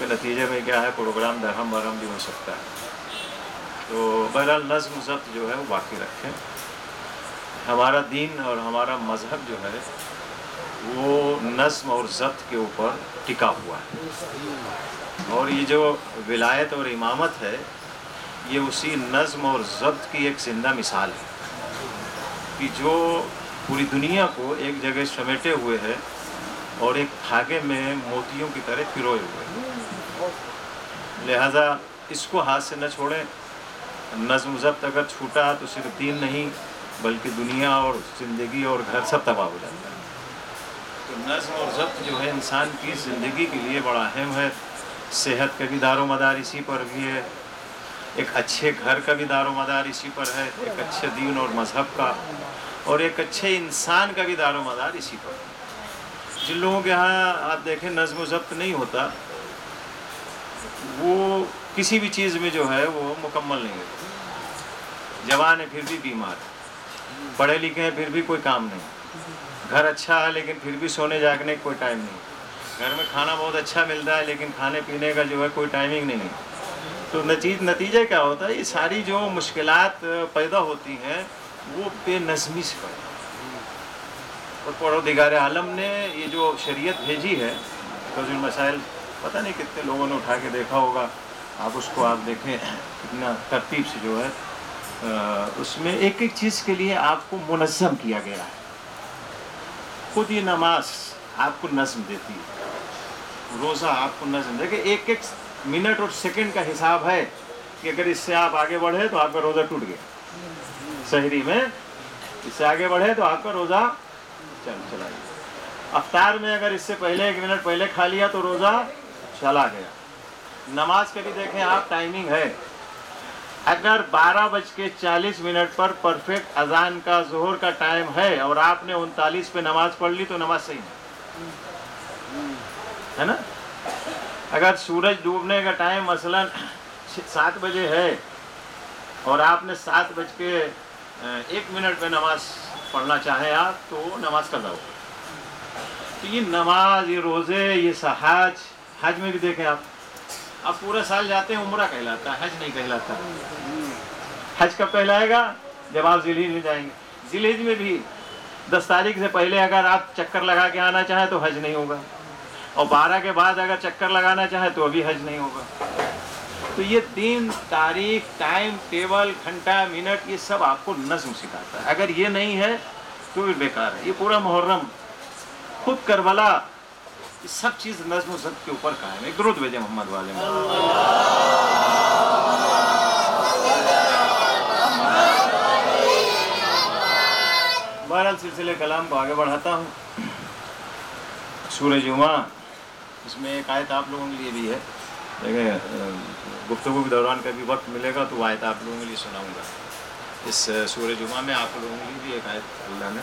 کے نتیجے میں کیا ہے پروگرام درہم برہم بھی ہو سکتا ہے. تو بہرحال نظم و ضبط جو ہے وہ باقی رکھیں. ہمارا دین اور ہمارا مذہب جو ہے وہ نظم اور ضبط کے اوپر ٹکا ہوا ہے. اور یہ جو ولایت اور امامت ہے یہ اسی نظم اور ضبط کی ایک زندہ مثال ہے کہ جو پوری دنیا کو ایک جگہ سمیٹے ہوئے ہے اور ایک دھاگے میں موتیوں کی طرح پروئے ہوئے ہیں. لہذا اس کو ہاتھ سے نہ چھوڑیں. نظم و ضبط اگر چھوٹا تو صرف دین نہیں بلکہ دنیا اور زندگی اور گھر سب تباہ ہو جاتا ہے. تو نظم اور ضبط جو ہے انسان کی زندگی کے لیے بڑا اہم ہے. صحت کا بھی دار و مدار اسی پر بھی ہے, ایک اچھے گھر کا بھی دار و مدار اسی پر ہے, ایک اچھے دین اور مذہب کا, اور ایک اچھے انسان کا بھی دار و مدار اسی پر ہے. جن لوگوں کے ہاں آپ دیکھیں نظم و ضبط نہیں ہوتا وہ کسی بھی چیز میں جو ہے وہ مکمل نہیں ہوتا. جوان ہے پھر بھی بیمار ہے, پڑھے لکھے ہیں پھر بھی کوئی کام نہیں, گھر اچھا ہے لیکن پھر بھی سونے جاگنے کا کوئی ٹائم نہیں, گھر میں کھانا بہت اچھا ملتا ہے لیکن کھانے پینے کا جو ہے کوئی ٹائمنگ نہیں ہے. تو نتیجہ کیا ہوتا ہے, یہ ساری جو مشکلات پیدا ہوتی ہیں وہ بے نظمی سے پیدا. اور پروردگار عالم نے یہ جو شریعت بھیجی ہے فضل المسائل پتہ نہیں کتنے لوگوں نے اٹھا کے دیکھا ہوگا, آپ اس کو آپ دیکھیں کتنا ترتیب سے جو ہے اس میں ایک ایک چیز کے لیے آپ کو منظم کیا گیا ہے. خود یہ نماز آپ کو نظم دیتی ہے, روزہ آپ کو نظم دے کہ ایک ایک منٹ اور سیکنڈ کا حساب ہے کہ اگر اس سے آپ آگے بڑھے تو آپ کا روزہ ٹوٹ گیا. سحری میں اس سے آگے بڑھے تو آپ کا روزہ چلا گیا. افطار میں اگر اس سے پہلے 1 منٹ پہلے کھا لیا تو روزہ چلا گیا. نماز کا بھی دیکھیں آپ ٹائمنگ ہے, اگر 12:40 پر پرفیکٹ اذان کا ظہر کا ٹائم ہے اور آپ نے 39 پہ نماز پڑھ لی تو نماز صحیح ہے نا. اگر سورج ڈوبنے کا ٹائم مثلا 7 بجے ہے اور آپ نے 7:01 پہ نماز پڑھنا چاہیں آپ تو نماز قضا ہو. تو یہ نماز, یہ روزے, یہ حج میں بھی دیکھیں آپ پورا سال جاتے ہیں عمرہ کہلاتا ہے, حج نہیں کہلاتا. حج کب کہلائے گا جب آپ ذی الحج میں جائیں گے. ذی الحج میں بھی 10 تاریخ سے پہلے اگر آپ چکر لگا کے آنا چاہیں تو حج نہیں ہوگا, اور 12 کے بعد اگر چکر لگانا چاہیں تو ابھی حج نہیں ہوگا. تو یہ دن, تاریخ, ٹائم ٹیبل, گھنٹہ, منٹ, یہ سب آپ کو نظم سکھاتا ہے. اگر یہ نہیں ہے تو بھی بیکار ہے. یہ پورا محرم, خود کربلا, یہ سب چیز نظم و ضبط کے اوپر قائم ہے. درود بھیجیں محمد والے میں. بہرحال سلسلے کلام کو آگے بڑھاتا ہوں. سورہ جمعہ, اس میں ایک آیت آپ لوگوں کے لیے بھی ہے. دیکھیں گفتگو کے دوران کبھی وقت ملے گا تو وہ آیت آپ لوگوں کے لیے سناؤں گا. اس سورہ جمعہ میں آپ لوگوں کے لیے بھی ایک آیت اللہ نے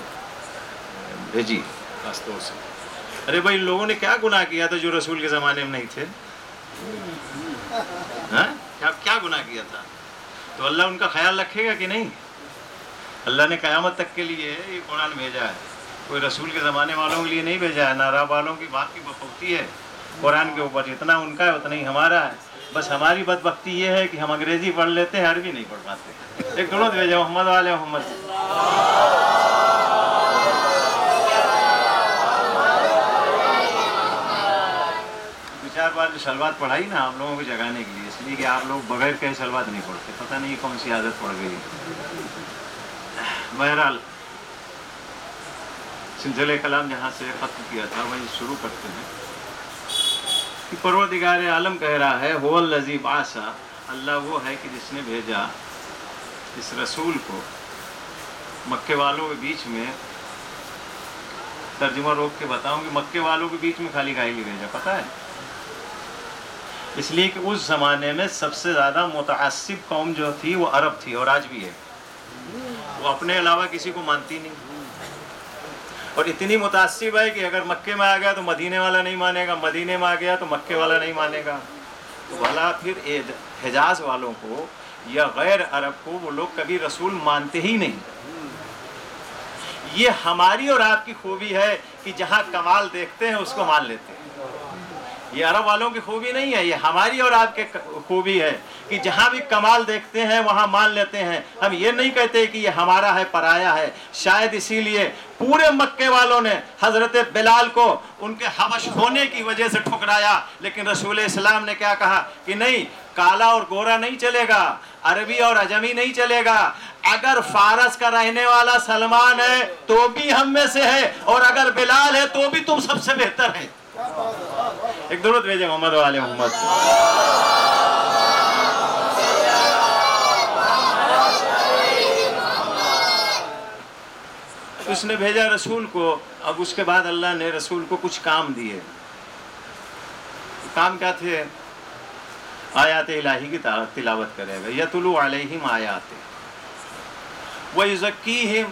بھیجی خاص طور سے. ارے بھائی, لوگوں نے کیا گناہ کیا تھا جو رسول کے زمانے میں نہیں تھے؟ کیا گناہ کیا تھا؟ تو اللہ ان کا خیال رکھے گا کہ نہیں؟ اللہ نے قیامت تک کے لیے یہ قرآن بھیجا ہے, کوئی رسول کے زمانے والوں کے لیے نہیں بھیجا ہے. ناراب والوں کی بات کی بخوتی ہے قرآن کے اوپر, جتنا ان کا ہے اتنا ہی ہمارا ہے. بس ہماری بدبختی یہ ہے کہ ہم انگریزی پڑھ لیتے ہیں, عربی نہیں پڑھ پاتے. ایک درود بھیجو محمد والے محمد. دو چار بار جو سلوات پڑھائی نا آپ لوگوں کو جگانے کے لیے, اس لیے کہ آپ لوگ بغیر کہیں سلوات نہیں پڑھتے, پتہ نہیں کون سی عادت پڑ گئی. بہرحال سلسلہ کلام جہاں سے ختم کیا تھا وہیں شروع کرتے ہیں کہ پروردگار عالم کہہ رہا ہے هو الذی بعث, اللہ وہ ہے کہ جس نے بھیجا اس رسول کو مکے والوں کے بیچ میں. ترجمہ روک کے بتاؤں کہ مکے والوں کے بیچ میں خالی کاہے لیے بھیجا پتہ ہے؟ اس لیے کہ اس زمانے میں سب سے زیادہ متعصب قوم جو تھی وہ عرب تھی, اور آج بھی ہے. وہ اپنے علاوہ کسی کو مانتی نہیں, اور اتنی متعصب ہے کہ اگر مکے میں آ گیا تو مدینے والا نہیں مانے گا, مدینے میں آ گیا تو مکے والا نہیں مانے گا. تو بھلا پھر حجاز والوں کو یا غیر عرب کو وہ لوگ کبھی رسول مانتے ہی نہیں. یہ ہماری اور آپ کی خوبی ہے کہ جہاں کمال دیکھتے ہیں اس کو مان لیتے ہیں. یہ عرب والوں کی خوبی نہیں ہے، یہ ہماری اور آپ کی خوبی ہے کہ جہاں بھی کمال دیکھتے ہیں وہاں مان لیتے ہیں. ہم یہ نہیں کہتے کہ یہ ہمارا ہے پرایا ہے. شاید اسی لیے پورے مکے والوں نے حضرت بلال کو ان کے حبش ہونے کی وجہ سے ٹھکرایا، لیکن رسول اسلام نے کیا کہا کہ نہیں، کالا اور گورا نہیں چلے گا، عربی اور عجمی نہیں چلے گا. اگر فارس کا رہنے والا سلمان ہے تو بھی ہم میں سے ہے، اور اگر بلال ہے تو بھی تم سب سے بہتر ہے. ایک درود بھیجے محمد والے محمد. اس نے بھیجا رسول کو. اب اس کے بعد اللہ نے رسول کو کچھ کام دیے. کام کیا تھے؟ آیات الہی کی تلاوت کرے گا. یتلو علیہم آیات ویزکیہم،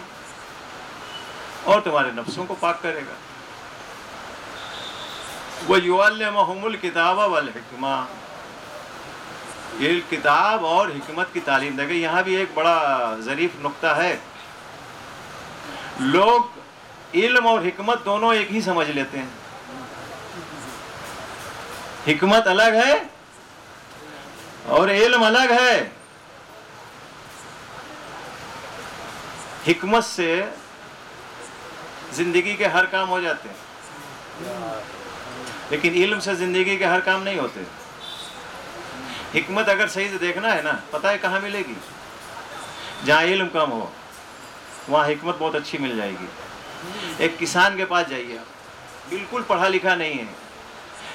اور تمہارے نفسوں کو پاک کرے گا. وَيُعَلِّمُهُمُ الْكِتَابَ وَالْحِكْمَةَ، یہ کتاب اور حکمت کی تعلیم دے گا. یہاں بھی ایک بڑا ظریف نقطہ ہے. لوگ علم اور حکمت دونوں ایک ہی سمجھ لیتے ہیں. حکمت الگ ہے اور علم الگ ہے. حکمت سے زندگی کے ہر کام ہو جاتے ہیں، لیکن علم سے زندگی کے ہر کام نہیں ہوتے. حکمت اگر صحیح سے دیکھنا ہے نا، پتہ ہے کہاں ملے گی؟ جہاں علم کم ہو وہاں حکمت بہت اچھی مل جائے گی. ایک کسان کے پاس جائیے، بالکل پڑھا لکھا نہیں ہے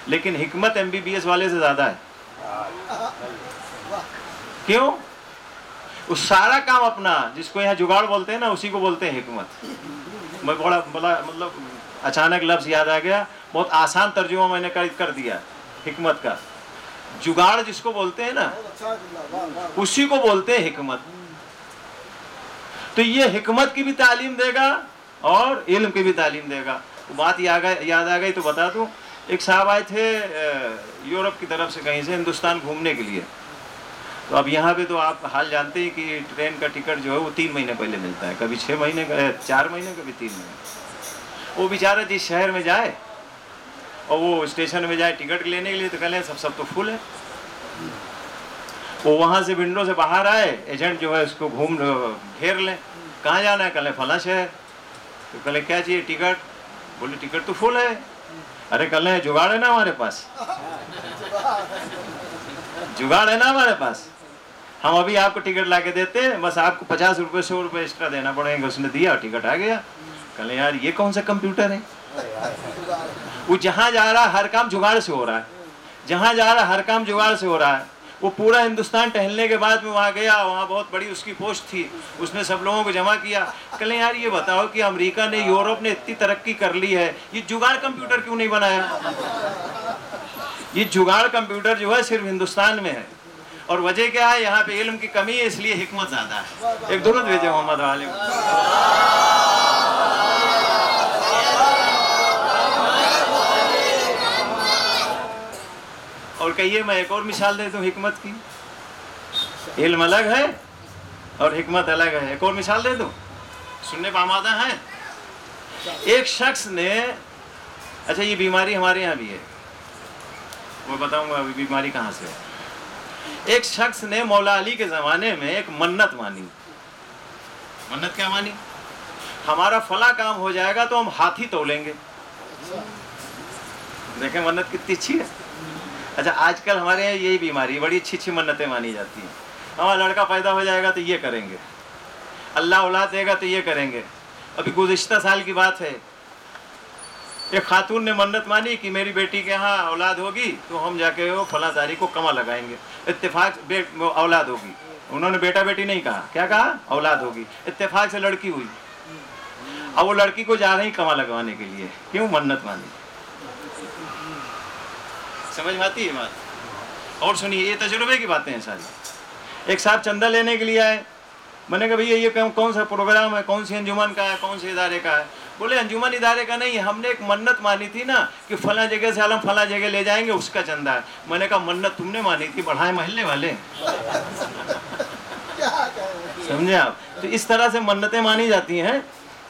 لیکن حکمت MBBS والے سے زیادہ ہے. کیوں؟ وہ سارا کام اپنا، جس کو یہاں جگاڑ بولتے ہیں نا، اسی کو بولتے ہیں حکمت. میں بڑا مطلب اچانک لفظ یاد آ گیا، بہت آسان ترجمہ میں نے کر دیا حکمت کا. جگاڑ جس کو بولتے ہیں نا، اسی کو بولتے ہیں حکمت. تو یہ حکمت کی بھی تعلیم دے گا اور علم کی بھی تعلیم دے گا. بات یاد آ گئی تو بتا دوں. ایک صاحب آئے تھے یورپ کی طرف سے کہیں سے ہندوستان گھومنے کے لیے. تو اب یہاں پہ تو آپ حال جانتے ہیں کہ ٹرین کا ٹکٹ جو ہے وہ 3 مہینے پہلے ملتا ہے، کبھی 6 مہینے کا، 4 مہینے، کبھی 3 مہینے. وہ بیچارہ جس شہر میں جائے اور وہ اسٹیشن میں جائے ٹکٹ لینے کے لیے تو کہلیں سب تو فل ہے. وہ وہاں سے ونڈو سے باہر آئے، ایجنٹ جو ہے اس کو گھیر لیں. کہاں جانا ہے؟ کہلیں فلاں شہر. تو کہلیں کیا چاہیے؟ ٹکٹ. بولے ٹکٹ تو فل ہے. ارے کہلیں جگاڑ ہے نا ہمارے پاس، جگاڑ ہے نا ہمارے پاس، ہم ابھی آپ کو ٹکٹ لا کے دیتے ہیں، بس آپ کو 50 روپے 100 روپے ایکسٹرا دینا پڑیں گے. اس نے دیا اور ٹکٹ آ گیا. کہلیں یار یہ کون سا کمپیوٹر ہے؟ وہ جہاں جا رہا ہر کام جگاڑ سے ہو رہا ہے، جہاں جا رہا ہر کام جگاڑ سے ہو رہا ہے. وہ پورا ہندوستان ٹہلنے کے بعد میں وہاں گیا، وہاں بہت بڑی اس کی پوسٹ تھی، اس نے سب لوگوں کو جمع کیا. کہلیں یار یہ بتاؤ کہ امریکہ نے، یورپ نے اتنی ترقی کر لی ہے، یہ جگاڑ کمپیوٹر کیوں نہیں بنایا؟ یہ جگاڑ کمپیوٹر جو ہے صرف ہندوستان میں ہے. اور وجہ کیا ہے؟ یہاں پہ علم کی کمی ہے، اس لیے حکمت زیادہ ہے. ایک درود بھیجے محمد عالم. اور کہیے میں ایک اور مثال دے دوں حکمت کی. علم الگ ہے اور حکمت الگ ہے. ایک اور مثال دے دوں، سننے پہ آمادہ ہیں؟ ایک شخص نے، اچھا یہ بیماری ہمارے یہاں بھی ہے، وہ بتاؤں گا ابھی بیماری کہاں سے ہے. ایک شخص نے مولا علی کے زمانے میں ایک منت مانی. منت کیا مانی؟ ہمارا فلاں کام ہو جائے گا تو ہم ہاتھی تولیں گے. دیکھیں منت کتنی اچھی ہے. اچھا آج کل ہمارے یہاں یہی بیماری، بڑی اچھی اچھی منتیں مانی جاتی ہیں. ہمارا لڑکا پیدا ہو جائے گا تو یہ کریں گے، اللہ اولاد دے گا تو یہ کریں گے. ابھی گزشتہ سال کی بات ہے، ایک خاتون نے منت مانی کہ میری بیٹی کے ہاں اولاد ہوگی تو ہم جا کے وہ فلاں تاریخ کو کما لگائیں گے. اتفاق اولاد ہوگی. انہوں نے بیٹا بیٹی نہیں کہا، کیا کہا؟ اولاد ہوگی. اتفاق سے لڑکی ہوئی. اب وہ لڑکی کو جا رہی کما لگوانے کے لیے. کیوں؟ منت مانی. سمجھ میں آتی ہے بات؟ اور سنیے، یہ تجربے کی باتیں ہیں ساری. ایک صاحب چندہ لینے کے لیے آئے. میں نے کہا بھیا یہ کون سا پروگرام ہے، کون سی انجمن کا ہے، کون سے ادارے کا ہے؟ بولے انجمن ادارے کا نہیں، ہم نے ایک منت مانی تھی نا کہ فلاں جگہ سے ہم فلاں جگہ لے جائیں گے، اس کا چندہ ہے. میں نے کہا منت تم نے مانی تھی، بڑھائے محلے والے. سمجھے آپ؟ تو اس طرح سے منتیں مانی جاتی ہیں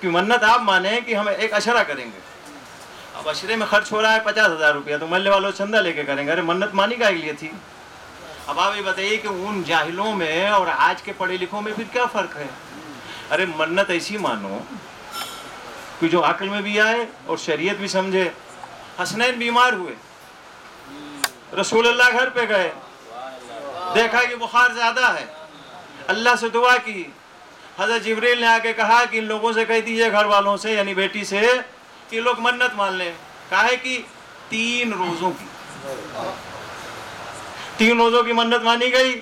کہ منت آپ مانیں کہ ہم ایک اشرہ کریں گے. اب اشرے میں خرچ ہو رہا ہے 50,000 روپیہ، تو محلے والوں چندہ لے کے کریں گے. ارے منت مانی کا لیے تھی. اب آپ یہ بتائیے کہ ان جاہلوں میں اور آج کے پڑھے لکھوں میں پھر کیا فرق ہے؟ ارے منت ایسی مانو کہ جو عقل میں بھی آئے اور شریعت بھی سمجھے. حسنین بیمار ہوئے، رسول اللہ گھر پہ گئے، دیکھا کہ بخار زیادہ ہے، اللہ سے دعا کی. حضرت جبریل نے آ کے کہا کہ ان لوگوں سے کہہ دیجئے گھر والوں سے یعنی بیٹی سے کہ لوگ منت مان لیں. کہا ہے کہ 3 روزوں کی منت مانی گئی.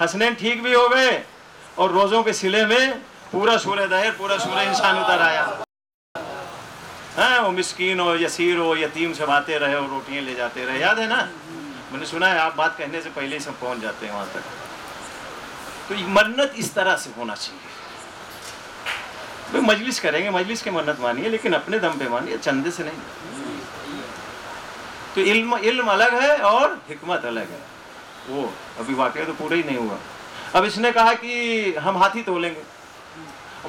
حسنین ٹھیک بھی ہو گئے اور روزوں کے سلے میں پورا سورہ دہر، پورا سورہ انسان اتر آیا. ہاں وہ مسکین ہو، یسیر ہو، یتیم سے باتیں رہے اور روٹیاں لے جاتے رہے. یاد ہے نا؟ میں نے سنا ہے آپ بات کہنے سے پہلے ہی سب پہنچ جاتے ہیں وہاں تک. تو یہ منت اس طرح سے ہونا چاہیے. مجلس کریں گے، مجلس کے منت مانیے، لیکن اپنے دم پہ مانیے، چندے سے نہیں. تو علم الگ ہے اور حکمت الگ ہے. وہ ابھی واقعہ تو پورا ہی نہیں ہوا. اب اس نے کہا کہ ہم ہاتھی تولیں گے.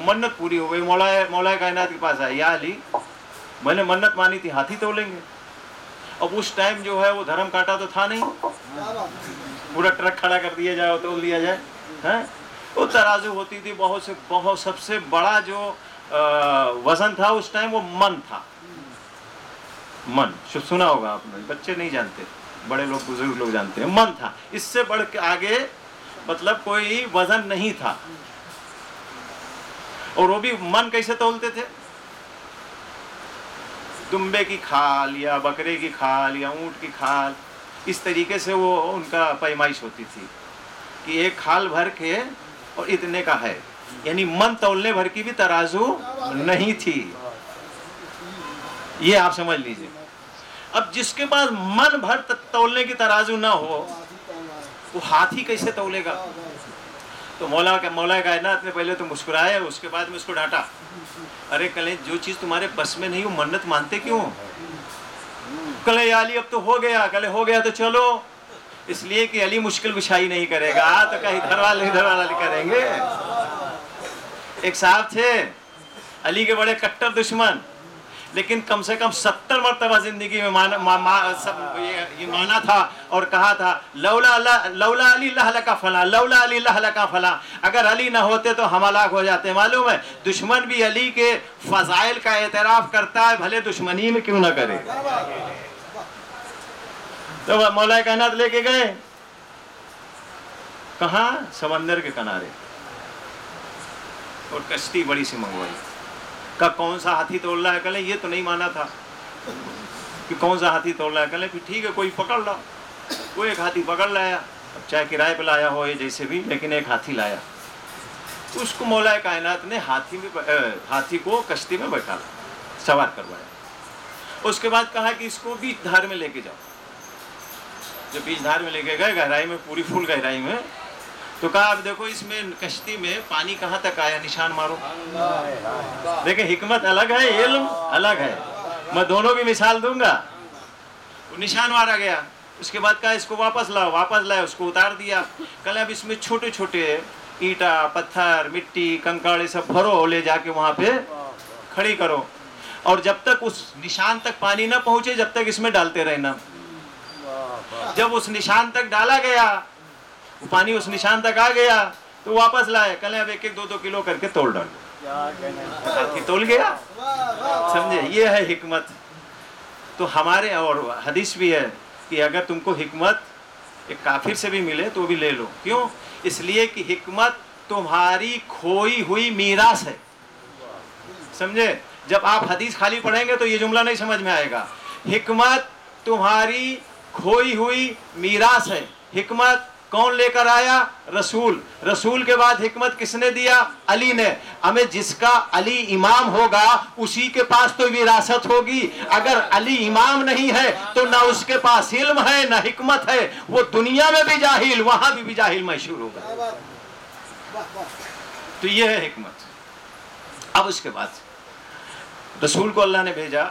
منت پوری ہو گئی. مولا کائنات کے پاس آئے، یا علی میں نے منت مانی تھی، ہاتھی تولیں گے. اب اس ٹائم جو ہے وہ دھرم کاٹا تو تھا نہیں، پورا ٹرک کھڑا کر دیا جائے اور تول دیا جائے. وہ ترازو ہوتی تھی، بہت سب سے بڑا جو وزن تھا اس ٹائم وہ من تھا. من سنا ہوگا آپ نے، بچے نہیں جانتے، بڑے لوگ بزرگ لوگ جانتے ہیں. من تھا، اس سے بڑھ کے آگے مطلب کوئی وزن نہیں تھا. اور وہ بھی من کیسے تولتے تھے؟ دمبے کی کھال یا بکرے کی کھال یا اونٹ کی کھال، اس طریقے سے وہ ان کا پیمائش ہوتی تھی کہ ایک کھال بھر کے اور اتنے کا ہے. یعنی من تولنے بھر کی بھی ترازو نہیں تھی. یہ آپ سمجھ لیجئے. اب جس کے پاس من بھر تولنے کی ترازو نہ ہو وہ ہاتھی کیسے تولے گا؟ تو مولا کائنات نے پہلے تو مسکرایا، اس کے بعد میں اس کو ڈانٹا. ارے کلے جو چیز تمہارے بس میں نہیں ہو منت مانتے کیوں؟ کلے یا علی اب تو ہو گیا. کلے ہو گیا تو چلو، اس لیے کہ علی مشکل کشائی نہیں کرے گا تو کہیں ادھر والے کریں گے. ایک صاحب تھے علی کے بڑے کٹر دشمن، لیکن کم سے کم 70 مرتبہ زندگی میں یہ مانا تھا اور کہا تھا لولا علی لہلک فلاں، لولا علی لہلک فلاں. اگر علی نہ ہوتے تو ہم ہلاک ہو جاتے. معلوم ہے دشمن بھی علی کے فضائل کا اعتراف کرتا ہے، بھلے دشمنی میں کیوں نہ کرے. تو مولا کائنات لے کے گئے کہاں؟ سمندر کے کنارے، اور کشتی بڑی سی منگوائی. کا کون سا ہاتھی توڑ رہا ہے؟ کہلے یہ تو نہیں مانا تھا کہ کون سا ہاتھی توڑ رہا ہے. کہلے پھر ٹھیک ہے کوئی پکڑ لا. وہ ایک ہاتھی پکڑ لایا، اب چاہے کرائے پہ لایا ہو یہ جیسے بھی، لیکن ایک ہاتھی لایا. اس کو مولا کائنات نے ہاتھی کو کشتی میں بیٹھا سوار کروایا. اس کے بعد کہا کہ اس کو بیچ دھار میں لے کے جاؤ. جب بیچ دھار میں لے کے گئے، گہرائی میں، پوری فل گہرائی میں، تو کہا اب دیکھو اس میں کشتی میں پانی کہاں تک آیا، نشان مارو. دیکھیں حکمت الگ ہے، علم الگ ہے. میں دونوں کی مثال دوں گا. وہ نشان مارا گیا. اس کے بعد کہا اس کو واپس لاؤ. واپس لائے، اس کو اتار دیا. کہا اب اس میں چھوٹے چھوٹے اینٹا، پتھر، مٹی، کنکڑ یہ سب بھرو، لے جا کے وہاں پہ کھڑی کرو، اور جب تک اس نشان تک پانی نہ پہنچے جب تک اس میں ڈالتے رہنا. جب اس نشان تک ڈالا گیا، پانی اس نشان تک آ گیا، تو واپس لائے. کہلے اب 1-2 کلو کر کے تول ڈالو. ہاتھی تول گیا. سمجھے؟ یہ ہے حکمت. تو ہمارے اور حدیث بھی ہے کہ اگر تم کو حکمت ایک کافر سے بھی ملے تو بھی لے لو. کیوں؟ اس لیے کہ حکمت تمہاری کھوئی ہوئی میراث ہے. سمجھے؟ جب آپ حدیث خالی پڑھیں گے تو یہ جملہ نہیں سمجھ میں آئے گا. حکمت تمہاری کھوئی ہوئی میراث ہے. حکمت کون لے کر آیا؟ رسول. رسول کے بعد حکمت کس نے دیا؟ علی نے. ہمیں جس کا علی امام ہوگا اسی کے پاس تو وراثت ہوگی. اگر علی امام نہیں ہے تو نہ اس کے پاس علم ہے نہ حکمت ہے. وہ دنیا میں بھی جاہل، وہاں بھی جاہل مشہور ہوگا. تو یہ ہے حکمت. اب اس کے بعد رسول کو اللہ نے بھیجا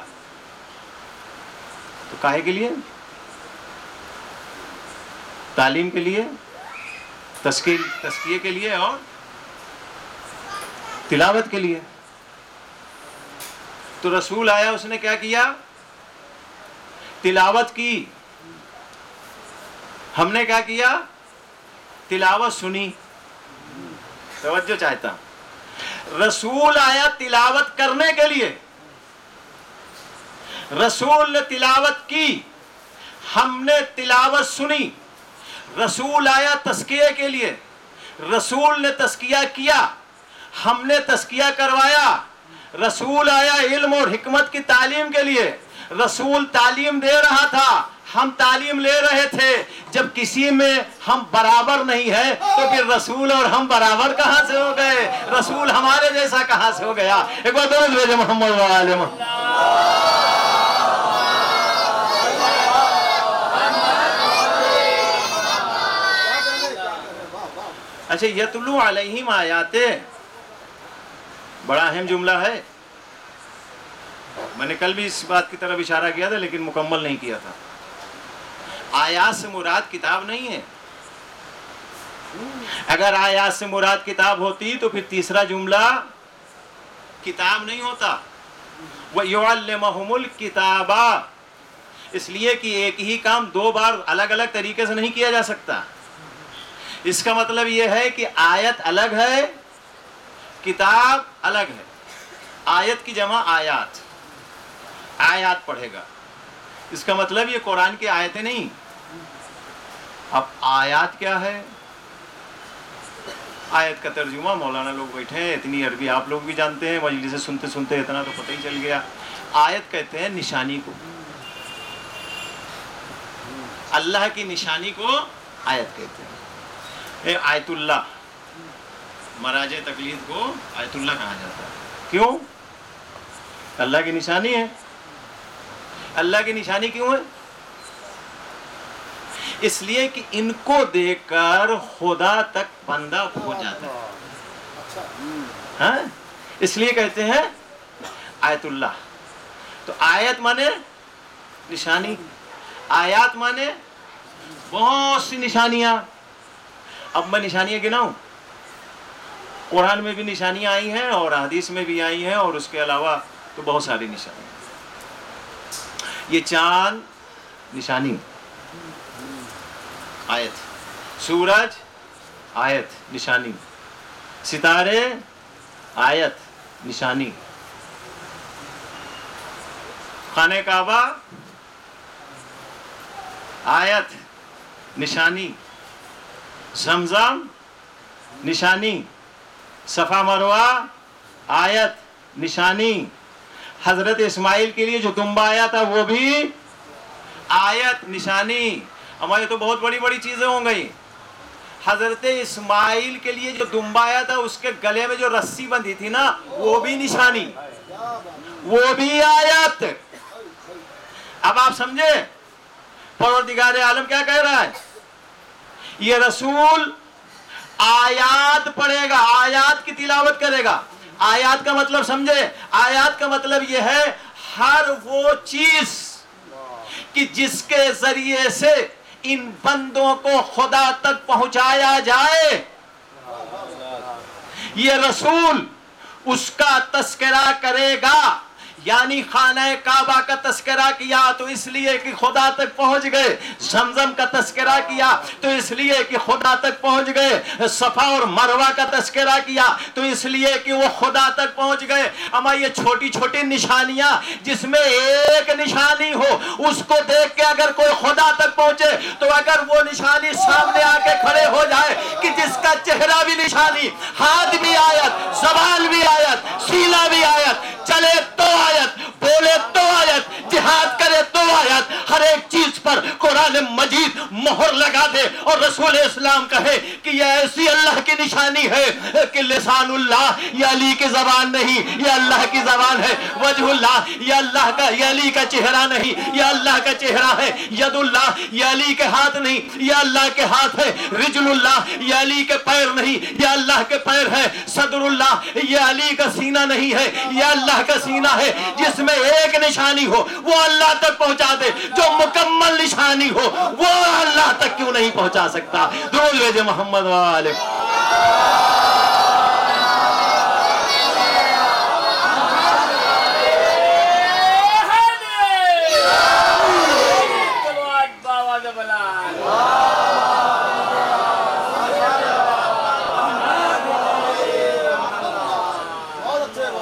تو کاہے کے لیے؟ تعلیم کے لیے، تزکیے کے لیے اور تلاوت کے لیے. تو رسول آیا، اس نے کیا کیا؟ تلاوت کی. ہم نے کیا کیا؟ تلاوت سنی. توجہ چاہتا ہوں. رسول آیا تلاوت کرنے کے لیے، رسول نے تلاوت کی، ہم نے تلاوت سنی. رسول آیا تزکیے کے لیے، رسول نے تزکیہ کیا، ہم نے تزکیہ کروایا. رسول آیا علم اور حکمت کی تعلیم کے لیے، رسول تعلیم دے رہا تھا، ہم تعلیم لے رہے تھے. جب کسی میں ہم برابر نہیں ہے تو پھر رسول اور ہم برابر کہاں سے ہو گئے؟ رسول ہمارے جیسا کہاں سے ہو گیا؟ ایک بار درود بھیجے محمد و آل محمد. اچھا، یتلو علیہم آیات، بڑا اہم جملہ ہے. میں نے کل بھی اس بات کی طرف اشارہ کیا تھا لیکن مکمل نہیں کیا تھا. آیات سے مراد کتاب نہیں ہے. اگر آیات سے مراد کتاب ہوتی تو پھر تیسرا جملہ کتاب نہیں ہوتا. وَيُعَلِّمَهُمُ الْكِتَابَ، اس لیے کہ ایک ہی کام دو بار الگ الگ طریقے سے نہیں کیا جا سکتا. اس کا مطلب یہ ہے کہ آیت الگ ہے، کتاب الگ ہے. آیت کی جمع آیات، آیات پڑھے گا. اس کا مطلب یہ قرآن کی آیتیں نہیں. اب آیات کیا ہے؟ آیت کا ترجمہ مولانا لوگ بیٹھے ہیں، اتنی عربی آپ لوگ بھی جانتے ہیں، مجلس سے سنتے سنتے اتنا تو پتہ ہی چل گیا. آیت کہتے ہیں نشانی کو، اللہ کی نشانی کو آیت کہتے ہیں. آیت اللہ، مراجع تقلید کو آیت اللہ کہا جاتا ہے. کیوں؟ اللہ کی نشانی ہے. اللہ کی نشانی کیوں ہے؟ اس لیے کہ ان کو دیکھ کر خدا تک بندہ پہنچ جاتا ہے. ہاں، اس لیے کہتے ہیں آیت اللہ. تو آیت مانے نشانی، آیات مانے بہت سی نشانیاں. اب میں نشانیاں گناؤں؟ قرآن میں بھی نشانیاں آئی ہیں اور حدیث میں بھی آئی ہیں، اور اس کے علاوہ تو بہت ساری نشانیاں. یہ چاند نشانی، آیت. سورج آیت نشانی. ستارے آیت نشانی. خانہ کعبہ آیت نشانی. زمزم نشانی. صفا مروہ آیت نشانی. حضرت اسماعیل کے لیے جو دمبا آیا تھا وہ بھی آیت نشانی. ہماری تو بہت بڑی بڑی چیزیں ہوں گئی. حضرت اسماعیل کے لیے جو دمبا آیا تھا اس کے گلے میں جو رسی بندھی تھی نا وہ بھی نشانی، وہ بھی آیت. اب آپ سمجھے پروردگار عالم کیا کہہ رہا ہے؟ یہ رسول آیات پڑھے گا، آیات کی تلاوت کرے گا. آیات کا مطلب سمجھے؟ آیات کا مطلب یہ ہے ہر وہ چیز کہ جس کے ذریعے سے ان بندوں کو خدا تک پہنچایا جائے، یہ رسول اس کا تذکرہ کرے گا. یعنی خانہ کعبہ کا تذکرہ کیا تو اس لیے کہ خدا تک پہنچ گئے. زمزم کا تذکرہ کیا تو اس لیے کہ خدا تک پہنچ گئے. صفا اور مروہ کا تذکرہ کیا تو اس لیے کہ وہ خدا تک پہنچ گئے. اما یہ چھوٹی چھوٹی نشانیاں جس میں ایک نشانی ہو اس کو دیکھ کے اگر کوئی خدا تک پہنچے تو اگر وہ نشانی سامنے آ کے کھڑے ہو جائے کہ جس کا چہرہ بھی نشانی، ہاتھ بھی آیت، زبان بھی آیت، سینہ بھی آیت، چلے تو آیت، بولے تو آیت، جہاد کرے تو آیت، ہر ایک چیز پر قرآن مجید مہر لگا دے اور رسول اسلام کہے کہ یہ ایسی اللہ کی نشانی ہے کہ لسان اللہ یہ علی کی زبان نہیں، یہ اللہ کی زبان ہے. وجہ اللہ یہ اللہ کا، یہ علی کا چہرہ نہیں، یہ اللہ کا چہرہ ہے. ید اللہ یہ علی کے ہاتھ نہیں، یہ اللہ کے ہاتھ ہے. رجل اللہ یہ علی کے پیر نہیں، یہ اللہ کے پیر ہے. صدر اللہ یہ علی کا سینہ نہیں ہے، یہ اللہ کا سینہ ہے. جس میں ایک نشانی ہو وہ اللہ تک پہنچا دے، جو مکمل نشانی ہو وہ اللہ تک کیوں نہیں پہنچا سکتا؟ درود بھیجے محمد والے.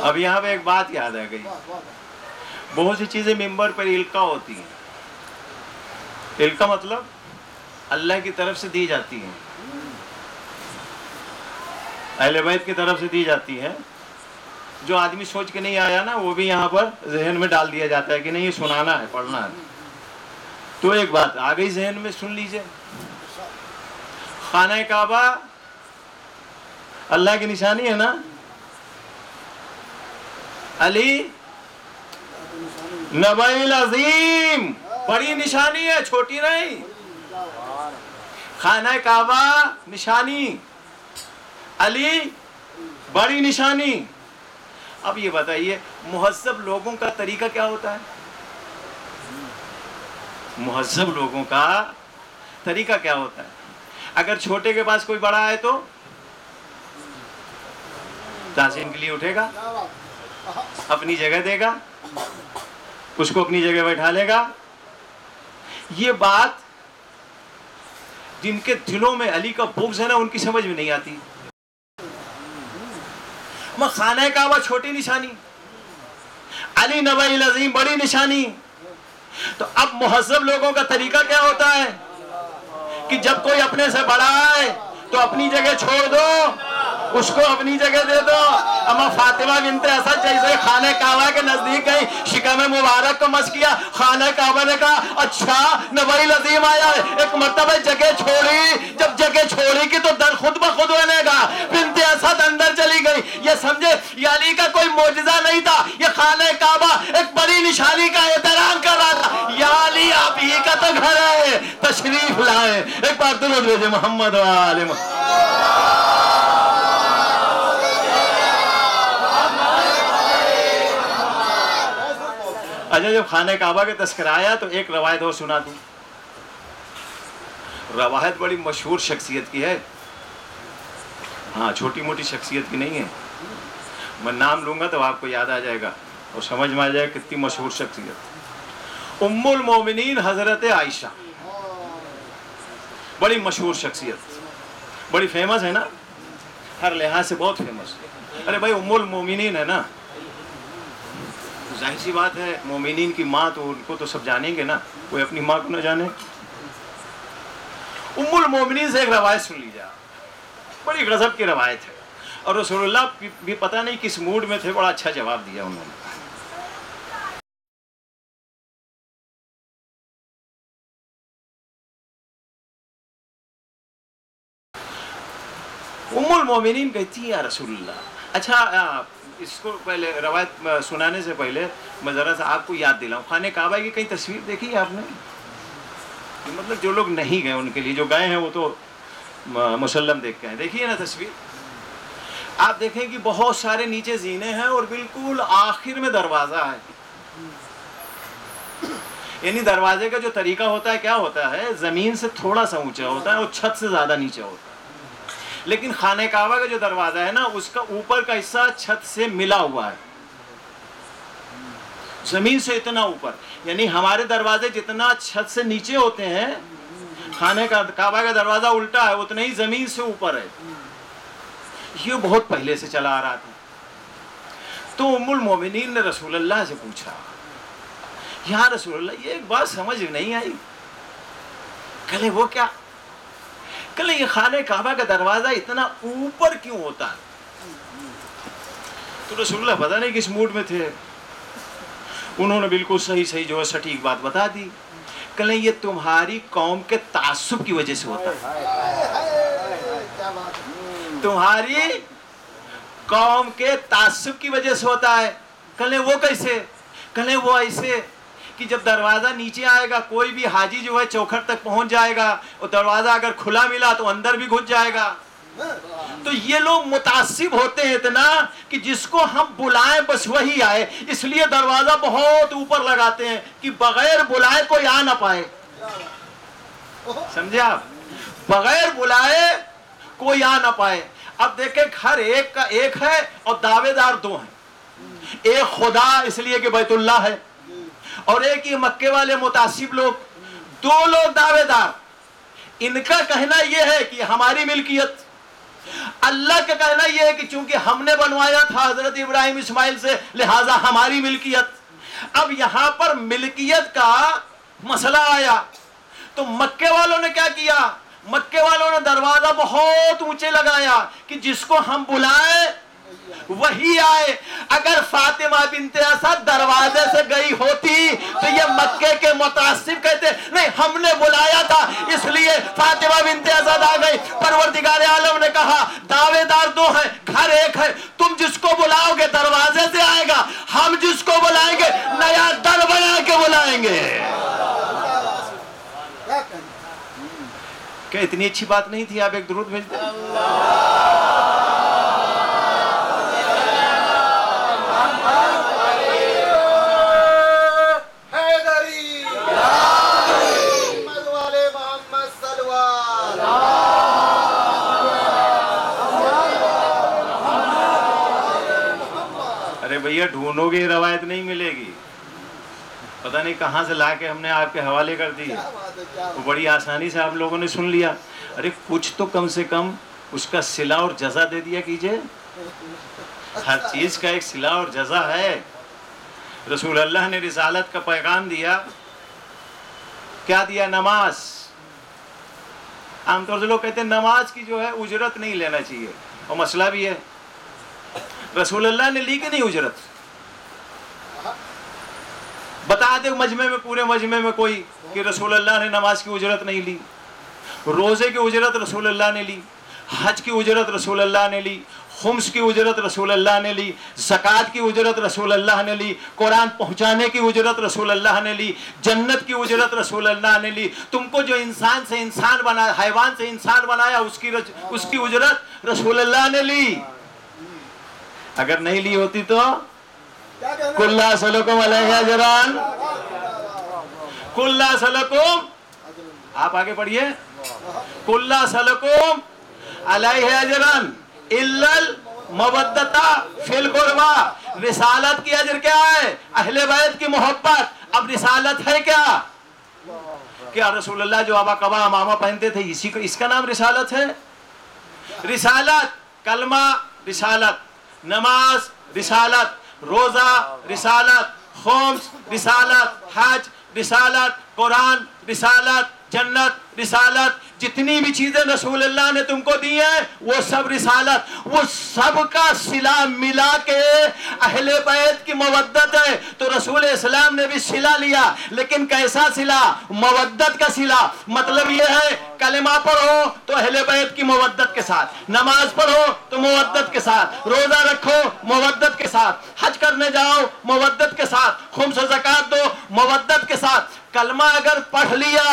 اب یہاں پہ ایک بات یاد آ گئی، بہت سی چیزیں ممبر پر القا ہوتی ہیں. القا مطلب اللہ کی طرف سے دی جاتی ہیں، اہل بیت کی طرف سے دی جاتی ہے. جو آدمی سوچ کے نہیں آیا نا وہ بھی یہاں پر ذہن میں ڈال دیا جاتا ہے کہ نہیں یہ سنانا ہے، پڑھنا ہے. تو ایک بات آ گئی ذہن میں، سن لیجئے. خانہ کعبہ اللہ کی نشانی ہے نا. علی نبی العظیم بڑی نشانی ہے، چھوٹی نہیں. خانہ کعبہ نشانی، علی بڑی نشانی. اب یہ بتائیے مہذب لوگوں کا طریقہ کیا ہوتا ہے؟ مہذب لوگوں کا طریقہ کیا ہوتا ہے؟ اگر چھوٹے کے پاس کوئی بڑا ہے تو تعظیم کے لیے اٹھے گا، اپنی جگہ دے گا، اس کو اپنی جگہ بیٹھا لے گا. یہ بات جن کے دلوں میں علی کا بغض ہے نا ان کی سمجھ میں نہیں آتی. خانہ کعبہ چھوٹی نشانی، علی نبی العظیم بڑی نشانی. تو اب مہذب لوگوں کا طریقہ کیا ہوتا ہے کہ جب کوئی اپنے سے بڑا ہے تو اپنی جگہ چھوڑ دو، اس کو اپنی جگہ دے دو. اما فاطمہ بنت اسد جیسے خانہ کعبہ کے نزدیک گئی، شکم مبارک کو مس کیا. خانہ کعبہ نے کہا اچھا نبی العظیم آیا ہے. ایک مرتبہ جگہ چھوڑی، جب جگہ چھوڑی کی تو در خود بخود بنے گا. بنت اسد اندر چلی گئی. یہ سمجھے یہ علی کا کوئی معجزہ نہیں تھا، یہ خانہ کعبہ ایک بڑی نشانی کا احترام کر رہا تھا. یا علی آپ ہی کا تو گھر ہے، تشریف لائے. ایک بار درود بھیجے محمد و آل محمد. اچھا جب خانہ کعبہ کے تذکرہ آیا تو ایک روایت اور سنا دوں. روایت بڑی مشہور شخصیت کی ہے، ہاں چھوٹی موٹی شخصیت کی نہیں ہے. میں نام لوں گا تو آپ کو یاد آ جائے گا اور سمجھ میں آ جائے گا کتنی مشہور شخصیت. ام المومنین حضرت عائشہ، بڑی مشہور شخصیت، بڑی فیمس ہے نا، ہر لحاظ سے بہت فیمس. ارے بھائی ام المومنین ہے نا، ظاہر سی بات ہے مومنین کی ماں تو ان کو تو سب جانیں گے نا، کوئی اپنی ماں کو نہ جانے. ام المومنین سے ایک روایت سن لیجیے، بڑی غضب کی روایت ہے. اور رسول اللہ بھی پتہ نہیں کس موڈ میں تھے، بڑا اچھا جواب دیا انہوں نے. ام المومنین کہتی یا رسول اللہ. اچھا اس کو پہلے روایت سنانے سے پہلے میں ذرا سا آپ کو یاد دلاؤں. خانہ کعبہ کی کئی تصویر دیکھی ہے آپ نے؟ مطلب جو لوگ نہیں گئے ان کے لیے، جو گئے ہیں وہ تو مسلم دیکھ کے ہیں. دیکھیے نا تصویر، آپ دیکھیں کہ بہت سارے نیچے زینے ہیں اور بالکل آخر میں دروازہ ہے. یعنی دروازے کا جو طریقہ ہوتا ہے کیا ہوتا ہے، زمین سے تھوڑا سا اونچا ہوتا ہے اور چھت سے زیادہ نیچے ہوتا ہے. لیکن خانہ کعبہ کا جو دروازہ ہے نا اس کا اوپر کا حصہ چھت سے ملا ہوا ہے، زمین سے اتنا اوپر. یعنی ہمارے دروازے جتنا چھت سے نیچے ہوتے ہیں، خانہ کعبہ کا دروازہ الٹا ہے، اتنا ہی زمین سے اوپر ہے. یہ بہت پہلے سے چلا آ رہا تھا. تو ام المومنین نے رسول اللہ سے پوچھا یا رسول اللہ یہ ایک بات سمجھ نہیں آئی. کہلے وہ کیا؟ کہلے یہ خانہ کعبہ کا دروازہ اتنا اوپر کیوں ہوتا ہے؟ تو رسول اللہ پتہ نہیں کس موڈ میں تھے، انہوں نے بالکل صحیح جو ہے سٹیک بات بتا دی. کہلے یہ تمہاری قوم کے تعصب کی وجہ سے ہوتا ہے، تمہاری قوم کے تعصب کی وجہ سے ہوتا ہے. کہلے وہ کیسے؟ کہلے وہ ایسے کہ جب دروازہ نیچے آئے گا کوئی بھی حاجی جو ہے چوکھٹ تک پہنچ جائے گا، اور دروازہ اگر کھلا ملا تو اندر بھی گھس جائے گا. تو یہ لوگ متعصب ہوتے ہیں اتنا کہ جس کو ہم بلائیں بس وہی آئے، اس لیے دروازہ بہت اوپر لگاتے ہیں کہ بغیر بلائے کوئی آ نہ پائے. سمجھے آپ؟ بغیر بلائے کوئی آ نہ پائے. اب دیکھیں ہر ایک کا ایک ہے اور دعوے دار دو ہیں. ایک خدا اس لیے کہ بیت اللہ ہے، اور ایک یہ مکے والے متعصب لوگ، دو لوگ دعوے دار. ان کا کہنا یہ ہے کہ ہماری ملکیت، اللہ کا کہنا یہ ہے کہ چونکہ ہم نے بنوایا تھا حضرت ابراہیم اسماعیل سے لہٰذا ہماری ملکیت۔ اب یہاں پر ملکیت کا مسئلہ آیا تو مکے والوں نے کیا کیا؟ مکے والوں نے دروازہ بہت اونچے لگایا کہ جس کو ہم بلائیں وہی آئے۔ اگر فاطمہ بنت اسد دروازے سے گئی ہوتی تو یہ مکے کے متعصب کہتے نہیں ہم نے بلایا تھا اس لیے فاطمہ بنت اسد آ گئی۔ پروردگار عالم نے کہا دعوے دار دو ہیں، گھر ایک ہے، تم جس کو بلاؤ گے دروازے سے آئے گا، ہم جس کو بلائیں گے نیا در بنا کے بلائیں گے۔ کہ اتنی اچھی بات نہیں تھی؟ آپ ایک درود بھیجتے۔ ارے بھیا ڈھونڈو گے روایت نہیں ملے گی، پتہ نہیں کہاں سے لا کے ہم نے آپ کے حوالے کر دی ہے، وہ بڑی آسانی سے آپ لوگوں نے سن لیا۔ ارے کچھ تو کم سے کم اس کا صلہ اور جزا دے دیا کیجئے، ہر چیز کا ایک صلہ اور جزا ہے۔ رسول اللہ نے رسالت کا پیغام دیا، کیا دیا؟ نماز۔ عام طور سے لوگ کہتے ہیں نماز کی جو ہے اجرت نہیں لینا چاہیے، اور مسئلہ بھی ہے رسول اللہ نے لی کہ نہیں اجرت؟ بتا دے مجمع میں، پورے مجمع میں کوئی کہ رسول اللہ نے نماز کی اجرت نہیں لی، روزے کی اجرت رسول اللہ نے لی، حج کی اجرت رسول اللہ نے لی، خمس کی اجرت رسول اللہ نے لی، زکوٰۃ کی اجرت رسول اللہ نے لی، قرآن پہنچانے کی اجرت رسول اللہ نے لی، جنت کی اجرت رسول اللہ نے لی۔ تم کو جو انسان سے انسان بنایا، حیوان سے انسان بنایا، اس کی اجرت رسول اللہ نے لی۔ اگر نہیں لی ہوتی تو کُلّ سَلَكُمْ عَلَيْهِ أَجْرًا، کُلّ سَلَكُمْ، آپ آگے پڑھئے، کُلّ سَلَكُمْ عَلَيْهِ أَجْرًا إِلَّا الْمَوَدَّةَ فِي الْقُرْبَى۔ رسالت کی اجر کیا ہے؟ اہل بیت کی محبت۔ اب رسالت ہے کیا رسول اللہ جو آبا کبا امامہ پہنتے تھے اس کا نام رسالت ہے؟ رسالت کلمہ رسالت، نماز رسالت، روزہ رسالت، خمس رسالت، حج رسالت، قرآن رسالت، جنت رسالت، جتنی بھی چیزیں رسول اللہ نے تم کو دی ہیں وہ سب رسالت۔ وہ سب کا صلہ ملا کے اہل بیت کی مودت ہے۔ تو رسول اسلام نے بھی صلہ لیا، لیکن کیسا صلہ؟ مودت کا صلہ۔ مطلب یہ ہے کلمہ پڑھو تو اہل بیت کی مودت کے ساتھ، نماز پڑھو تو مودت کے ساتھ، روزہ رکھو مودت کے ساتھ، حج کرنے جاؤ مودت کے ساتھ، خمس و زکوٰۃ دو مودت کے ساتھ۔ کلمہ اگر پڑھ لیا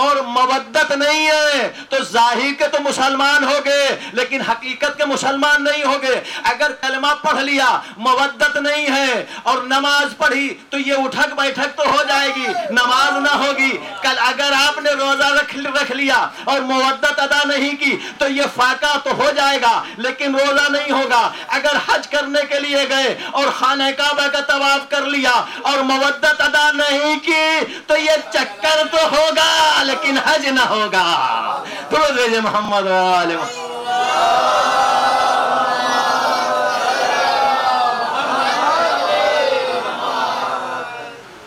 اور مودت نہیں ہے تو ظاہر کے تو مسلمان ہو گئے لیکن حقیقت کے مسلمان نہیں ہو گئے۔ اگر کلمہ پڑھ لیا مودت نہیں ہے اور نماز پڑھی تو یہ اٹھک بیٹھک تو ہو جائے گی، نماز نہ ہوگی۔ کل اگر آپ نے روزہ رکھ لیا اور مودت ادا نہیں کی تو یہ فاقہ تو ہو جائے گا لیکن روزہ نہیں ہوگا۔ اگر حج کرنے کے لیے گئے اور خانہ کعبہ کا طواف کر لیا اور مودت ادا نہیں کی تو یہ چکر تو ہوگا لیکن حج نہ ہوگا۔ درود بھیجے محمد و آل محمد۔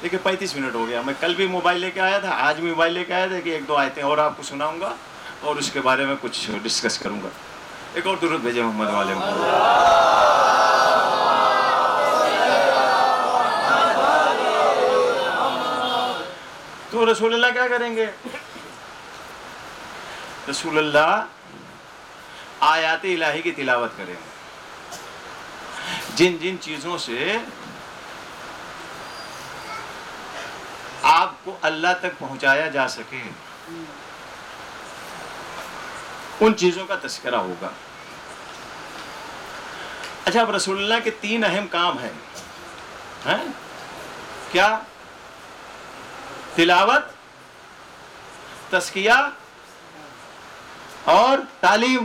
دیکھیں 35 منٹ ہو گیا، میں کل بھی موبائل لے کے آیا تھا، آج بھی موبائل لے کے آیا تھا کہ ایک دو آیتیں اور آپ کو سناؤں گا اور اس کے بارے میں کچھ ڈسکس کروں گا۔ ایک اور درود بھیجے محمد و آل محمد۔ تو رسول اللہ کیا کریں گے؟ رسول اللہ آیات الہی کی تلاوت کریں گے۔ جن جن چیزوں سے آپ کو اللہ تک پہنچایا جا سکے ان چیزوں کا تذکرہ ہوگا۔ اچھا، اب رسول اللہ کے 3 اہم کام ہیں، کیا؟ تلاوت، تزکیہ اور تعلیم۔